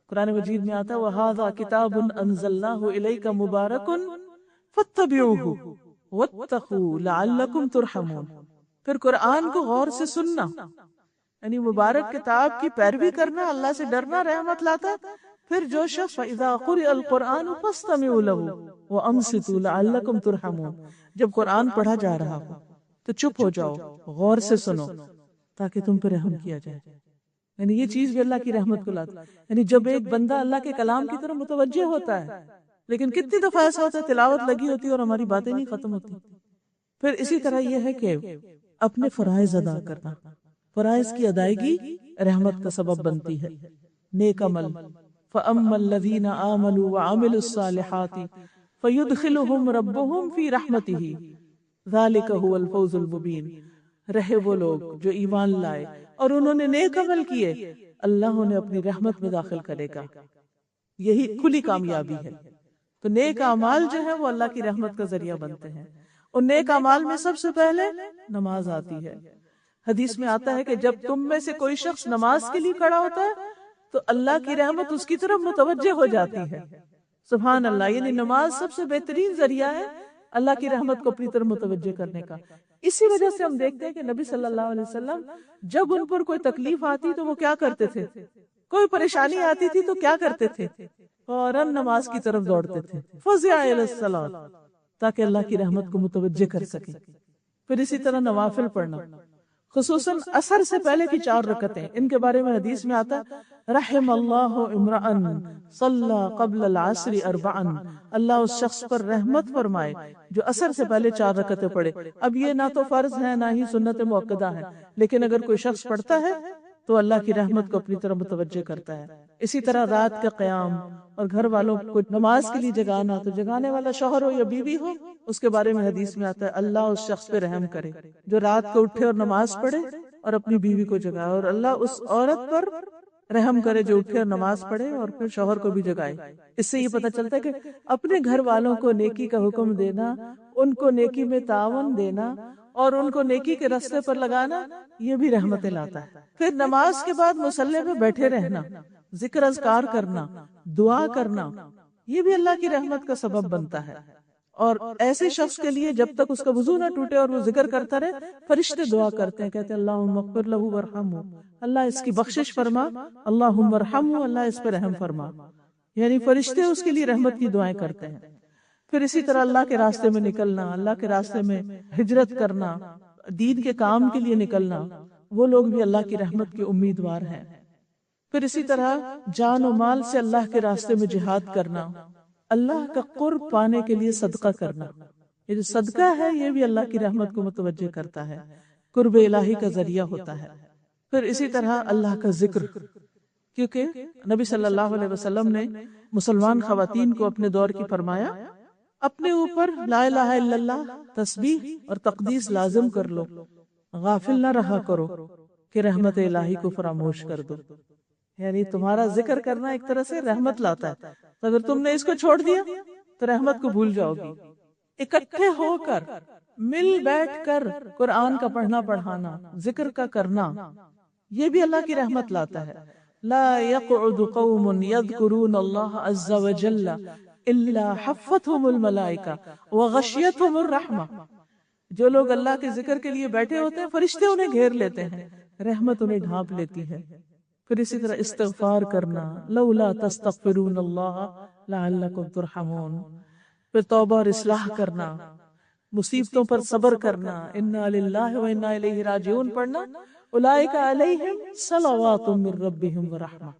قرآن مجید میں آتا ہے وَهَذَا كِتَابٌ أَنزَلْنَاهُ إِلَيْكَ مُبَارَكٌ فَاتَّبِعُوهُ وَاتَّقُوا لَعَلَّكُمْ تُرْحَمُونَ۔ پھر قرآن کو غور سے سننا، یعنی مبارک کتاب کی پیروی کرنا، اللہ سے ڈرنا رحمت لاتا ہے۔ پھر جو شخص فَإِذَا قُرِئَ الْقُرْآنُ فَاسْتَمِعُوا لَهُ وَأَنصِتُوا لَعَلَّكُمْ تُرْحَمُونَ، جب قرآن پڑھا جا رہا ہو تو چپ ہو جاؤ، غور سے سنو تاکہ تم پہ رحم کیا جائے۔ یعنی یہ چیز بھی اللہ کی رحمت کو لاتا ہے۔ یعنی جب ایک بندہ اللہ کے کلام کی طرف متوجہ ہوتا ہے، لیکن کتنی دفعہ ایسا ہوتا ہے تلاوت لگی ہوتی ہے اور ہماری باتیں نہیں ختم ہوتی۔ پھر اسی طرح یہ ہے کہ اپنے فرائض ادا کرنا، فرائض کی ادائیگی رحمت کا سبب بنتی ہے۔ نیک عمل، فَأَمَّا الَّذِينَ آمَنُوا وَعَمِلُوا الصَّالِحَاتِ فَيُدْخِلُهُمْ رَبُّهُمْ فِي رَحْمَتِهِ ذَلِكَ هُوَ الْفَوْزُ الْمُبِينُ۔ رہے وہ لوگ جو ایمان لائے اور انہوں نے نیک عمل کیے، اللہ انہیں اپنی رحمت میں داخل کرے گا، یہی کھلی کامیابی ہے۔ تو نیک اعمال جو ہے وہ اللہ کی رحمت کا ذریعہ بنتے ہیں۔ ان نیک اعمال میں سب سے پہلے نماز آتی ہے۔ حدیث میں آتا ہے کہ جب تم میں سے کوئی شخص نماز کے لیے کھڑا ہوتا ہے تو اللہ کی رحمت اس کی طرف متوجہ ہو جاتی ہے۔ سبحان اللہ، یعنی نماز سب سے بہترین ذریعہ ہے اللہ کی رحمت کو اپنی طرف متوجہ کرنے کا۔ اسی وجہ سے ہم دیکھتے ہیں کہ نبی صلی اللہ علیہ وسلم جب ان پر کوئی تکلیف آتی تو وہ کیا کرتے تھے، کوئی پریشانی آتی تھی تو کیا کرتے تھے، فوراً نماز کی طرف دوڑتے تھے، فزع الی الصلاۃ، تاکہ اللہ کی رحمت کو متوجہ کر سکیں۔ پھر اسی طرح نوافل پڑھنا، خصوصاً عصر سے پہلے کی 4 رکعتیں، ان کے بارے میں حدیث میں آتا ہے رحم اللہ امرأن صلی قبل العصر 4، اللہ اس شخص پر رحمت فرمائے جو عصر سے پہلے 4 رکعتیں پڑھے۔ اب یہ نہ تو فرض ہے نہ ہی سنت مؤکدہ ہے، لیکن اگر کوئی شخص پڑھتا ہے تو اللہ کی رحمت کو اپنی طرف متوجہ کرتا ہے۔ اسی طرح رات کا قیام اور گھر والوں کو نماز کے لیے جگانا، تو جگانے والا شوہر ہو یا بیوی ہو، اس کے بارے میں حدیث میں آتا ہے اللہ اس شخص پہ رحم کرے جو رات کو اٹھے اور نماز پڑھے اور اپنی بیوی کو جگائے، اور اللہ اس عورت پر رحم کرے جو اٹھے اور نماز پڑھے اور پھر شوہر کو بھی جگائے۔ اس سے یہ پتہ چلتا ہے کہ اپنے گھر والوں کو نیکی کا حکم دینا، ان کو نیکی میں تعاون دینا اور ان کو نیکی کے راستے پر لگانا، یہ بھی رحمتیں لاتا ہے۔ پھر نماز کے بعد مصلی پہ بیٹھے رہنا، ذکر اذکار کرنا، دعا کرنا، یہ بھی اللہ کی رحمت کا سبب بنتا ہے۔ اور ایسے شخص کے لیے جب تک اس کا وضو نہ ٹوٹے اور وہ ذکر کرتا رہے، فرشتے دعا کرتے ہیں، کہتے ہیں اللہم اغفر لہ وارحمہ، اللہ اس کی بخشش فرما، اللہم ارحمہ، اللہ اس پہ رحم فرما، یعنی فرشتے اس کے لیے رحمت کی دعائیں کرتے ہیں۔ پھر اسی طرح اللہ کے راستے میں نکلنا، اللہ کے راستے میں ہجرت کرنا، دین کے کام کے لیے نکلنا، وہ لوگ بھی اللہ کی رحمت کے امیدوار ہیں۔ پھر اسی طرح جان و مال سے اللہ کے راستے میں جہاد کرنا، اللہ کا قرب پانے کے لیے صدقہ کرنا، یہ جو صدقہ ہے یہ بھی اللہ کی رحمت کو متوجہ کرتا ہے، قرب الہی کا ذریعہ ہوتا ہے۔ پھر اسی طرح اللہ کا ذکر، کیونکہ نبی صلی اللہ علیہ وسلم نے مسلمان خواتین کو اپنے دور کی فرمایا اپنے اوپر لا الہ الا اللہ، تسبیح اور تقدیس لازم کر لو، غافل نہ رہا کرو کہ رحمت الہی کو فراموش کر دو، یعنی تمہارا ذکر کرنا ایک طرح سے رحمت لاتا ہے، تو اگر تم نے اس کو چھوڑ دیا تو رحمت کو بھول جاؤ گی۔ اکٹھے ہو کر، مل بیٹھ کر قرآن کا پڑھنا پڑھانا، ذکر کا کرنا، یہ بھی اللہ کی رحمت لاتا ہے۔ لا يقعد قوم يذكرون الله عز وجل الا حفتهم الملائکہ وغشیتهم الرحمہ، جو لوگ اللہ کے ذکر کے لیے بیٹھے ہوتے ہیں فرشتے انہیں گھیر لیتے ہیں، رحمت انہیں ڈھانپ لیتی ہے۔ پھر اسی طرح استغفار کرنا، لولا تستغفرون اللہ لعلکم ترحمون، پھر توبہ اور اصلاح کرنا، مصیبتوں پر صبر کرنا، انا للہ و انا الیہ راجعون پڑھنا، اولئک علیہم صلوات من ربہم ورحمہ،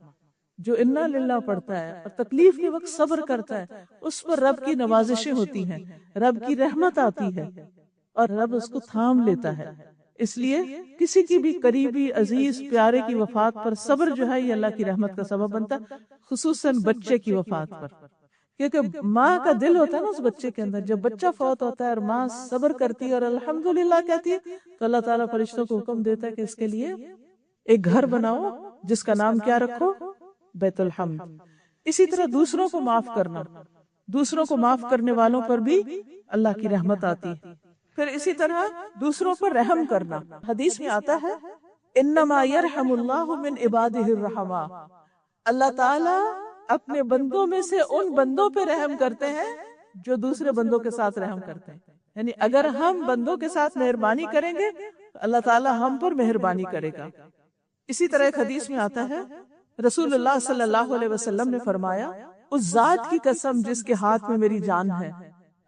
جو انا للہ پڑھتا ہے اور تکلیف کے وقت صبر کرتا ہے، اس پر رب کی نوازشیں ہوتی ہیں، رب کی رحمت آتی ہے اور رب اس کو تھام لیتا ہے۔ اس لیے کسی کی بھی قریبی عزیز پیارے کی وفات پر صبر جو ہے یہ اللہ کی رحمت کا سبب بنتا ہے، خصوصاً بچے کی وفات پر، کیونکہ ماں کا دل ہوتا ہے نا اس بچے کے اندر، جب بچہ فوت ہوتا ہے اور ماں صبر کرتی ہے اور الحمدللہ کہتی ہے تو اللہ تعالیٰ فرشتوں کو حکم دیتا ہے کہ اس کے لیے ایک گھر بناؤ جس کا نام کیا رکھو؟ بیت الحمد۔ اسی طرح دوسروں کو معاف کرنا، دوسروں کو معاف کرنے والوں پر بھی اللہ کی رحمت آتی ہے۔ پھر اسی طرح دوسروں پر رحم کرنا، حدیث میں آتا ہے انما یرحم اللہ من عبادہ الرحماء، اللہ تعالیٰ اپنے بندوں میں سے ان بندوں پہ رحم کرتے ہیں جو دوسرے بندوں کے ساتھ رحم کرتے ہیں، یعنی اگر ہم بندوں کے ساتھ مہربانی کریں گے تو اللہ تعالیٰ ہم پر مہربانی کرے گا۔ اسی طرح ایک حدیث میں آتا ہے رسول اللہ صلی اللہ علیہ وسلم نے فرمایا اس ذات کی قسم جس کے ہاتھ میں میری جان ہے،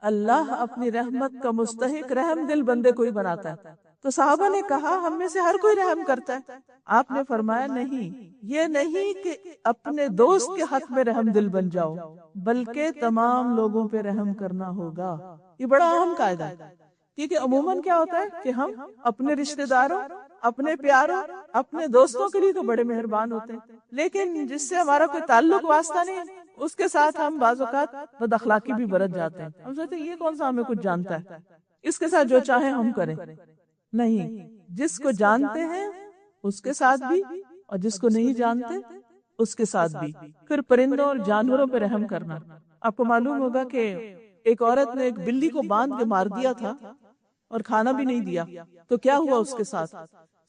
اللہ اپنی رحمت کا مستحق رحم دل بندے کو ہی بناتا ہے۔ تو صحابہ نے کہا ہم میں سے ہر کوئی رحم کرتا ہے، آپ نے فرمایا نہیں، یہ نہیں کہ اپنے دوست کے حق میں رحم دل بن جاؤ، بلکہ تمام لوگوں پہ رحم کرنا ہوگا۔ یہ بڑا اہم قاعدہ ہے، کیونکہ عموماً کیا ہوتا ہے کہ ہم اپنے رشتہ داروں، اپنے پیاروں، اپنے دوستوں کے لیے تو بڑے مہربان ہوتے ہیں، لیکن جس سے ہمارا کوئی تعلق واسطہ نہیں اس کے ساتھ ہم بعض اوقات بد اخلاقی بھی برت جاتے ہیں۔ ہم سوچتے ہیں یہ کون سا ہمیں کچھ جانتا ہے، اس کے ساتھ جو چاہیں ہم کریں۔ نہیں، جس کو جانتے ہیں اس کے ساتھ بھی اور جس کو نہیں جانتے اس کے ساتھ بھی۔ پھر پرندوں اور جانوروں پہ رحم کرنا، آپ کو معلوم ہوگا کہ ایک عورت نے ایک بلی کو باندھ کے مار دیا تھا اور کھانا بھی نہیں دیا، تو کیا ہوا اس کے ساتھ؟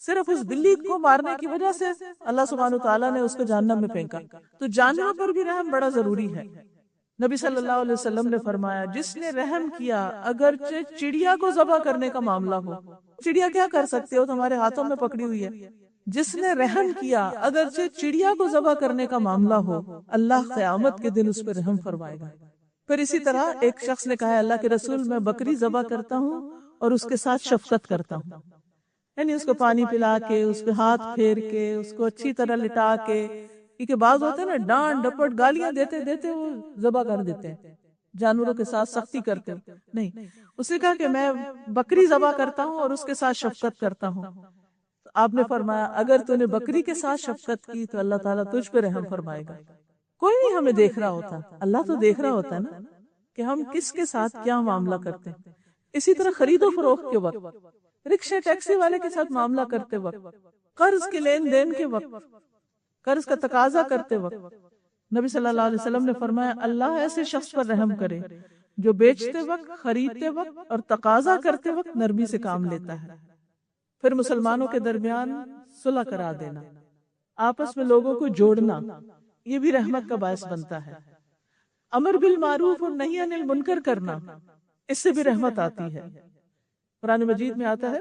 صرف اس بلی کو مارنے کی وجہ سے اللہ سبحانہ وتعالیٰ نے اس کو جہنم میں پھینکا۔ تو جانوروں پر بھی رحم بڑا ضروری ہے۔ نبی صلی اللہ علیہ وسلم نے فرمایا جس نے رحم کیا اگرچہ چڑیا کو ذبح کرنے کا معاملہ ہو، چڑیا کیا کر سکتے ہو، تمہارے ہاتھوں میں پکڑی ہوئی ہے، جس نے رحم کیا اگرچہ چڑیا کو ذبح کرنے کا معاملہ ہو، اللہ قیامت کے دن اس پہ رحم فرمائے گا۔ پھر اسی طرح ایک شخص نے کہا اللہ کے رسول میں بکری ذبح کرتا ہوں اور اس کے ساتھ شفقت کرتا ہوں، یعنی اس کو پانی پلا کے، اس پہ ہاتھ پھیر کے، اس کو اچھی طرح لٹا کے، کیونکہ بعض ہوتے ہیں نا ڈانٹ ڈپٹ گالیاں دیتے دیتے وہ ذبح کر دیتے ہیں، جانوروں کے ساتھ سختی کرتے ہیں. نہیں، اس نے کہا کہ میں بکری ذبح کرتا ہوں اور اس کے ساتھ شفقت کرتا ہوں. تو آپ نے فرمایا اگر تو نے بکری کے ساتھ شفقت کی تو اللہ تعالیٰ تجھ پہ رحم فرمائے گا. کوئی نہیں ہمیں دیکھ رہا ہوتا، اللہ تو دیکھ رہا ہوتا ہے نا کہ ہم کس کے ساتھ کیا معاملہ کرتے ہیں. اسی طرح خرید و فروخت کے وقت، رکشے ٹیکسی والے کے ساتھ معاملہ کرتے وقت، قرض کے لین دین کے وقت، قرض کا تقاضا کرتے وقت، نبی صلی اللہ علیہ وسلم نے فرمایا اللہ ایسے شخص پر رحم کرے جو بیچتے وقت، خریدتے وقت اور تقاضا کرتے وقت نرمی سے کام لیتا ہے. پھر مسلمانوں کے درمیان صلح کرا دینا، آپس میں لوگوں کو جوڑنا، یہ بھی رحمت کا باعث بنتا ہے. امر بالمعروف اور نہی عن المنکر کرنا، اس سے بھی رحمت آتی ہے. قرآن مجید میں آتا ہے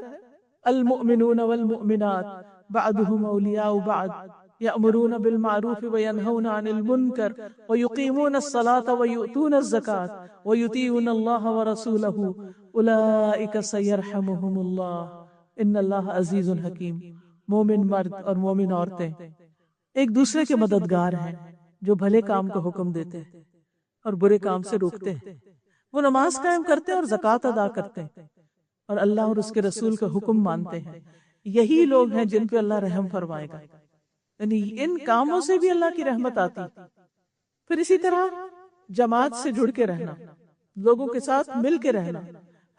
المؤمنون والمؤمنات بعضهم اولیاء بعض یأمرون بالمعروف وینہون عن المنکر ویقیمون الصلاة ویؤتون الزکاة ویطیعون اللہ ورسولہ اولئک سیرحمہم اللہ ان اللہ عزیز حکیم. مومن مرد اور مومن عورتیں ایک دوسرے کے مددگار ہیں جو بھلے کام کو حکم دیتے ہیں اور برے کام سے روکتے ہیں. وہ نماز قائم کرتے ہیں اور زکوٰۃ ادا کرتے ہیں اور اللہ اور اس کے رسول کا حکم مانتے ہیں. یہی لوگ ہیں جن پہ اللہ رحم فرمائے گا. یعنی ان کاموں سے بھی اللہ کی رحمت آتی. پھر اسی طرح جماعت سے جڑ کے رہنا، لوگوں کے ساتھ مل کے رہنا.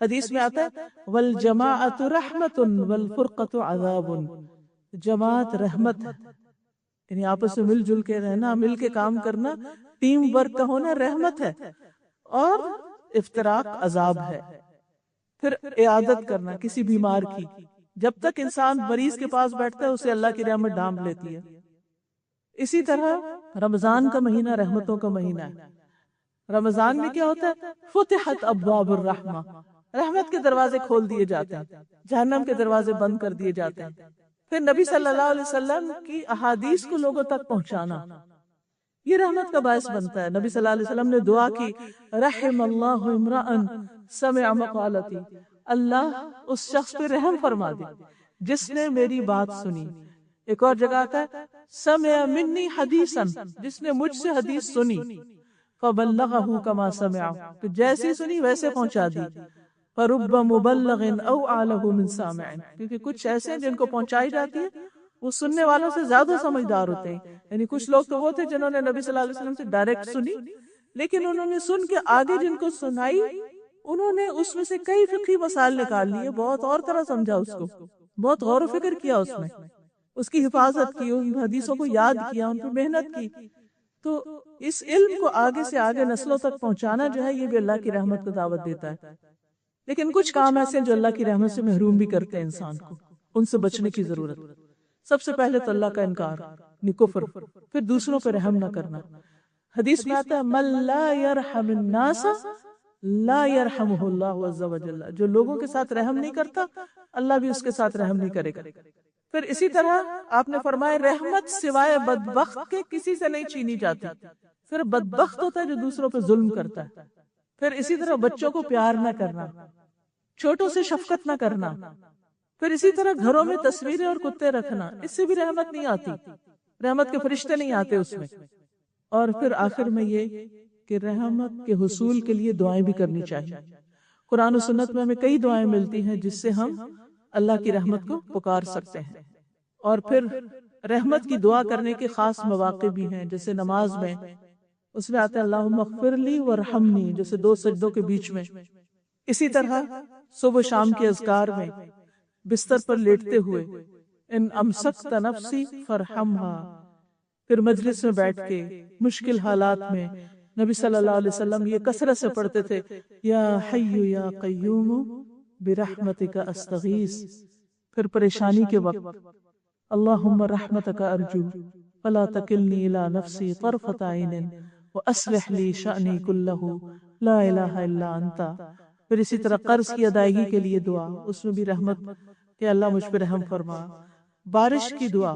حدیث میں آتا ہے والجماعت رحمت والفرقۃ عذاب. جماعت رحمت ہے، یعنی آپس میں مل جل کے رہنا، مل کے کام کرنا، ٹیم ورک کا ہونا رحمت ہے، اور افتراق عذاب ہے. پھر عیادت کرنا کسی بیمار کی، جب تک انسان مریض کے پاس بیٹھتا ہے اسے اللہ کی رحمت ڈھانپ لیتی ہے. اسی طرح رمضان کا مہینہ رحمتوں کا مہینہ ہے. رمضان میں کیا ہوتا ہے فتحت ابواب الرحمہ، رحمت کے دروازے کھول دیے جاتے ہیں، جہنم کے دروازے بند کر دیے جاتے ہیں. پھر نبی صلی اللہ علیہ وسلم کی احادیث کو لوگوں تک پہنچانا، یہ رحمت کا باعث بنتا ہے. نبی صلی اللہ علیہ وسلم نے دعا کی رحم اللہ امرأ سمع مقالتی، اللہ اس شخص پہ رحم فرما دے جس نے میری بات سنی. ایک اور جگہ آتا ہے سمع منی حدیثا، جس نے مجھ سے حدیث سنی، فبلغہ کما سمع، تو جیسی سنی ویسے پہنچا دی. فرب مبلغ او اعلم من سامع، کیونکہ کچھ ایسے ہیں جن کو پہنچائی جاتی ہے وہ سننے والوں سے زیادہ سمجھدار ہوتے ہیں. یعنی کچھ لوگ تو وہ تھے جنہوں نے نبی صلی اللہ علیہ وسلم سے ڈائریکٹ سنی، لیکن انہوں نے سن کے آگے جن کو سنائی انہوں نے اس میں سے کئی فقہی مسائل نکال لیے، بہت اور طرح سمجھا، اس کو بہت غور و فکر کیا، اس میں اس کی حفاظت کی، ان حدیثوں کو یاد کیا، ان پہ محنت کی. تو اس علم کو آگے سے آگے نسلوں تک پہنچانا جو ہے یہ بھی اللہ کی رحمت کو دعوت دیتا ہے. لیکن کچھ کام ایسے ہیں جو اللہ کی رحمت سے محروم بھی کرتے ہیں انسان کو، ان سے بچنے کی ضرورت. سب سے پہلے تو اللہ کا انکار، کفر. پھر دوسروں پہ رحم نہ کرنا. حدیث میں آتا ہے من لا يرحم الناس لا يرحمه اللہ عز وجل، جو لوگوں کے ساتھ رحم نہیں کرتا اللہ بھی اس کے ساتھ رحم نہیں کرے گا. پھر اسی طرح آپ نے فرمایا رحمت سوائے بدبخت کے کسی سے نہیں چھینی جاتی. پھر بدبخت ہوتا ہے جو دوسروں پہ ظلم کرتا ہے. پھر اسی طرح بچوں کو پیار نہ کرنا، چھوٹوں سے شفقت نہ کرنا. پھر اسی طرح گھروں میں تصویریں اور کتے رکھنا، اس سے بھی رحمت نہیں آتی، رحمت کے فرشتے نہیں آتے اس میں. اور پھر آخر میں یہ کہ رحمت کے حصول کے لیے دعائیں بھی کرنی چاہیے. قرآن و سنت میں ہمیں کئی دعائیں ملتی ہیں جس سے ہم اللہ کی رحمت کو پکار سکتے ہیں. اور پھر رحمت کی دعا کرنے کے خاص مواقع بھی ہیں، جیسے نماز میں اس میں آتا ہے اللہم اغفر لی ورحمنی، جیسے 2 سجدوں کے بیچ میں. اسی طرح صبح شام کے اذکار میں بستر پر لیٹتے ہوئے ان امسکت نفسی فرحمہا. پھر مجلس میں بیٹھ کے مشکل حالات میں نبی صلی اللہ علیہ وسلم یہ کثرت سے پڑھتے تھے یا حی یا قیوم برحمتک استغیث. پھر پریشانی کے وقت اللہم رحمتک ارجو فلا تکلنی الی نفسی طرفۃ عین واصلح لی شأنی کلہ لا الہ الا انت. پھر اسی طرح قرض کی ادائیگی کے لیے دعا، اس میں بھی رحمت کہ اللہ مجھ پہ رحم فرما. بارش کی دعا.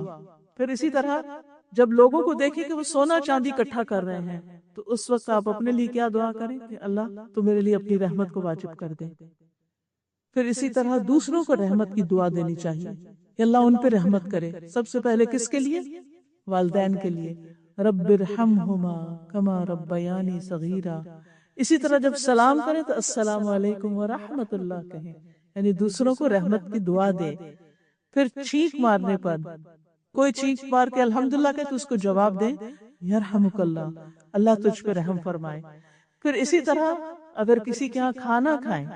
پھر اسی طرح جب لوگوں کو دیکھیں کہ وہ سونا چاندی اکٹھا کر رہے ہیں تو اس وقت آپ اپنے لیے کیا دعا کریں کہ اللہ تو میرے لیے اپنی رحمت کو واجب کر دے. پھر اسی طرح دوسروں کو رحمت کی دعا دینی چاہیے کہ اللہ ان پہ رحمت کرے. سب سے پہلے کس کے لیے؟ والدین کے لیے. رب ارحمہما کما ربیانی صغیرا. اسی طرح جب سلام کریں تو السلام علیکم ورحمۃ اللہ کہیں، یعنی دوسروں کو رحمت کی دعا دے. پھر چھینک مارنے پر کوئی چھینک مار کے الحمدللہ کہے تو اس کو جواب دیں یرحمک اللہ، اللہ تجھ پہ رحم فرمائے. پھر اسی طرح اگر کسی کے ہاں کھانا کھائیں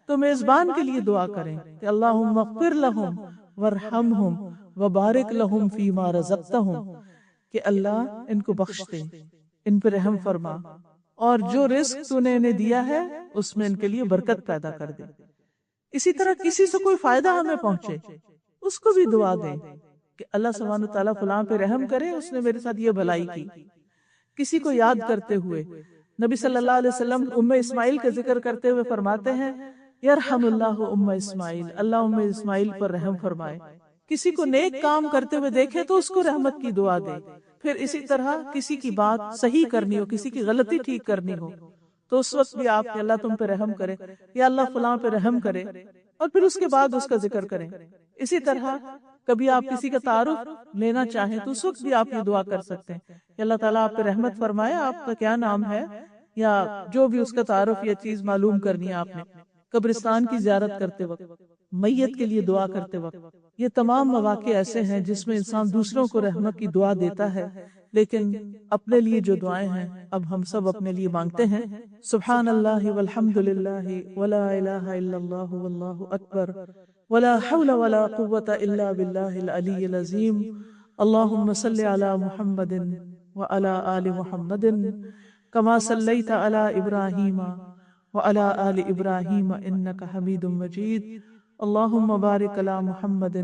تو میزبان کے لیے دعا کریں کہ اللہم اغفر لہم ورحمہم وبارک لہم فیما رزقتہم، کہ اللہ ان کو بخش دے، ان پہ رحم فرما، اور جو رزق تو نے انہیں دیا ہے اس میں ان کے لیے برکت پیدا کر دے. اسی طرح کسی سے کوئی فائدہ ہمیں پہنچے اس کو بھی دعا دیں کہ اللہ سبحانہ تعالیٰ فلاں پہ رحم کرے، اس نے میرے ساتھ یہ بھلائی کی. کسی کو یاد کرتے ہوئے نبی صلی اللہ علیہ وسلم ام اسماعیل کا ذکر کرتے ہوئے فرماتے ہیں یرحم اللہ ام اسماعیل، اللہ ام اسماعیل پر رحم فرمائے. کسی کو نیک کام کرتے ہوئے دیکھے تو اس کو رحمت کی دعا دے. پھر اسی طرح کسی کی بات صحیح کرنی ہو، کسی کی غلطی ٹھیک کرنی ہو تو اس وقت بھی آپ کہ اللہ تم پہ رحم کرے یا اللہ فلاں پہ رحم کرے، اور پھر اس کے بعد اس کا ذکر کریں. اسی طرح کبھی آپ کسی کا تعارف لینا چاہیں تو اس وقت بھی آپ یہ دعا کر سکتے ہیں کہ اللہ تعالیٰ آپ پہ رحمت فرمائے، آپ کا کیا نام ہے، یا جو بھی اس کا تعارف یا چیز معلوم کرنی ہے آپ نے. قبرستان کی زیارت کرتے وقت، میت کے لیے دعا کرتے وقت، یہ تمام مواقع ایسے ہیں جس میں انسان دوسروں کو رحمت کی دعا دیتا ہے. لیکن اپنے لیے جو دعائیں ہیں اب ہم سب اپنے لیے مانگتے ہیں. سبحان اللہ والحمد للہ ولا الہ الا اللہ واللہ اکبر ولا حول ولا قوة الا باللہ العلی العظیم. اللہم صل علی محمد وعلی آل محمد کما صلیت علی ابراہیم وعلی آل ابراہیم انک حمید مجید. اللہم بارک علی محمد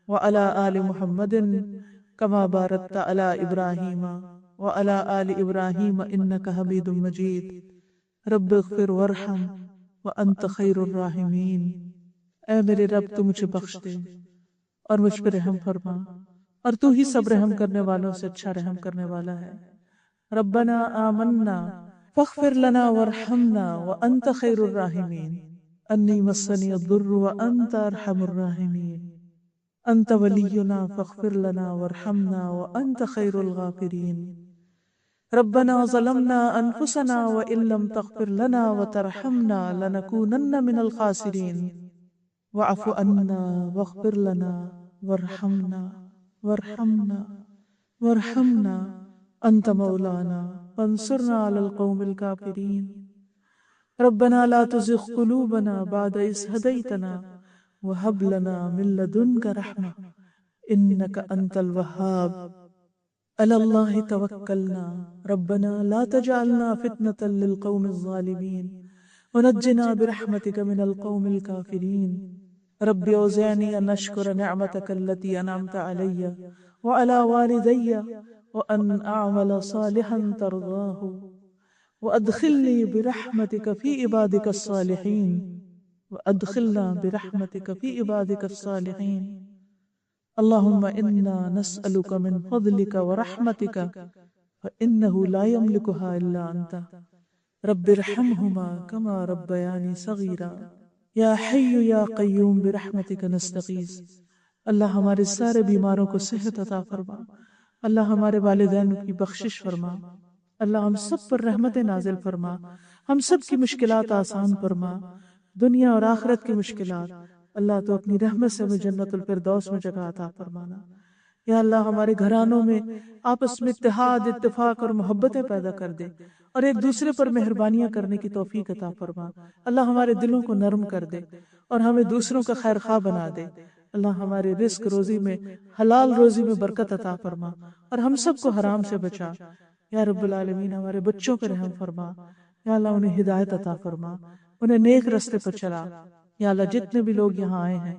وعلی آل محمد کما بارکت علی ابراہیم وعلی آل ابراہیم انک حمید مجید. رب اغفر وارحم وانت خیر الراحمین. اے میرے رب تو مجھے بخش دے اور مجھ پہ رحم فرما، اور تو ہی سب رحم کرنے والوں سے اچھا رحم کرنے والا ہے. ربنا آمنا فاغفر لنا وارحمنا وانت خیر الراحمین. انی مسنی الضر وانت ارحم الراحمین. انت ولینا فاغفر لنا وارحمنا وانت خیر الغافرین. ربنا ظلمنا انفسنا وان لم تغفر لنا وترحمنا لنکونن من الخاسرین. واعف عنا واغفر لنا وارحمنا انت مولانا فانصرنا على القوم الكافرین. ربنا لا تزغ قلوبنا بعد إذ هديتنا وهب لنا من لدنك رحمة إنك أنت الوهاب. على الله توكلنا ربنا لا تجعلنا فتنة للقوم الظالمين ونجنا برحمتك من القوم الكافرين. رب أوزعني أن أشكر نعمتك التي أنعمت علي وعلى والدي وأن أعمل صالحا ترضاه وأدخلني برحمتك في عبادك الصالحين وأدخلنا برحمتك في عبادك الصالحين. اللهم إنا نسألك من فضلك ورحمتك فإنه لا يملكها إلا أنت. رب ارحمهما كما ربياني صغيرا. یا حی یا قیوم برحمتک نستغیث. اللہ ہمارے سارے بیماروں کو صحت عطا فرما، اللہ ہمارے والدین کی بخشش فرما، اللہ ہم سب پر رحمت نازل فرما، ہم سب کی مشکلات آسان فرما، دنیا اور آخرت کی مشکلات. اللہ تو اپنی رحمت سے ہمیں جنت الفردوس میں جگہ عطا فرمانا. یا اللہ ہمارے گھرانوں میں آپس میں اتحاد، اتفاق اور محبتیں پیدا کر دے، اور ایک دوسرے پر مہربانیاں کرنے کی توفیق عطا فرما. اللہ ہمارے دلوں کو نرم کر دے اور ہمیں دوسروں کا خیر خواہ بنا دے. اللہ ہمارے رزق روزی میں، حلال روزی میں برکت عطا فرما اور ہم سب کو حرام سے بچا. یا رب العالمین ہمارے بچوں پر رحم فرما. یا اللہ انہیں ہدایت عطا فرما، انہیں نیک رستے پر چلا. یا اللہ جتنے بھی لوگ یہاں آئے ہیں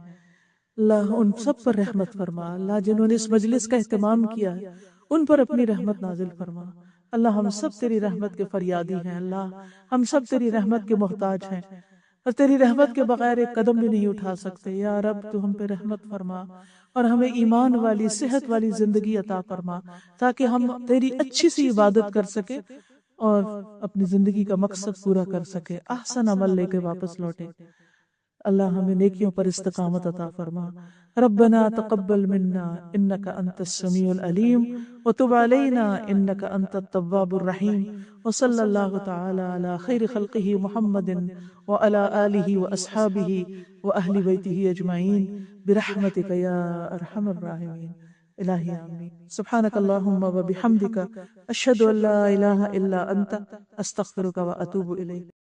اللہ ان سب پر رحمت فرما. اللہ جنہوں نے اس مجلس کا اہتمام کیا ہے ان پر اپنی رحمت نازل فرما. اللہ ہم سب تیری رحمت کے فریادی ہیں، اللہ ہم سب تیری رحمت کے محتاج ہیں، اور تیری رحمت کے بغیر ایک قدم بھی نہیں اٹھا سکتے. یا رب تو ہم پہ رحمت فرما اور ہمیں ایمان والی، صحت والی زندگی عطا فرما تاکہ ہم تیری اچھی سی عبادت کر سکے اور اپنی زندگی کا مقصد پورا کر سکے، احسن عمل لے کے واپس لوٹے. اللہ ہمیں نیکیوں پر استقامت عطا فرما. ربنا تقبل منا انك انت السميع العليم وتب علينا انك انت التواب الرحيم وصلى الله تعالى على خير خلقه محمد وعلى آله واصحابه واهل بيته اجمعين برحمتك يا ارحم الراحمين. الہی آمین. سبحانك اللهم وبحمدك اشهد ان لا اله الا انت استغفرك واتوب الیک.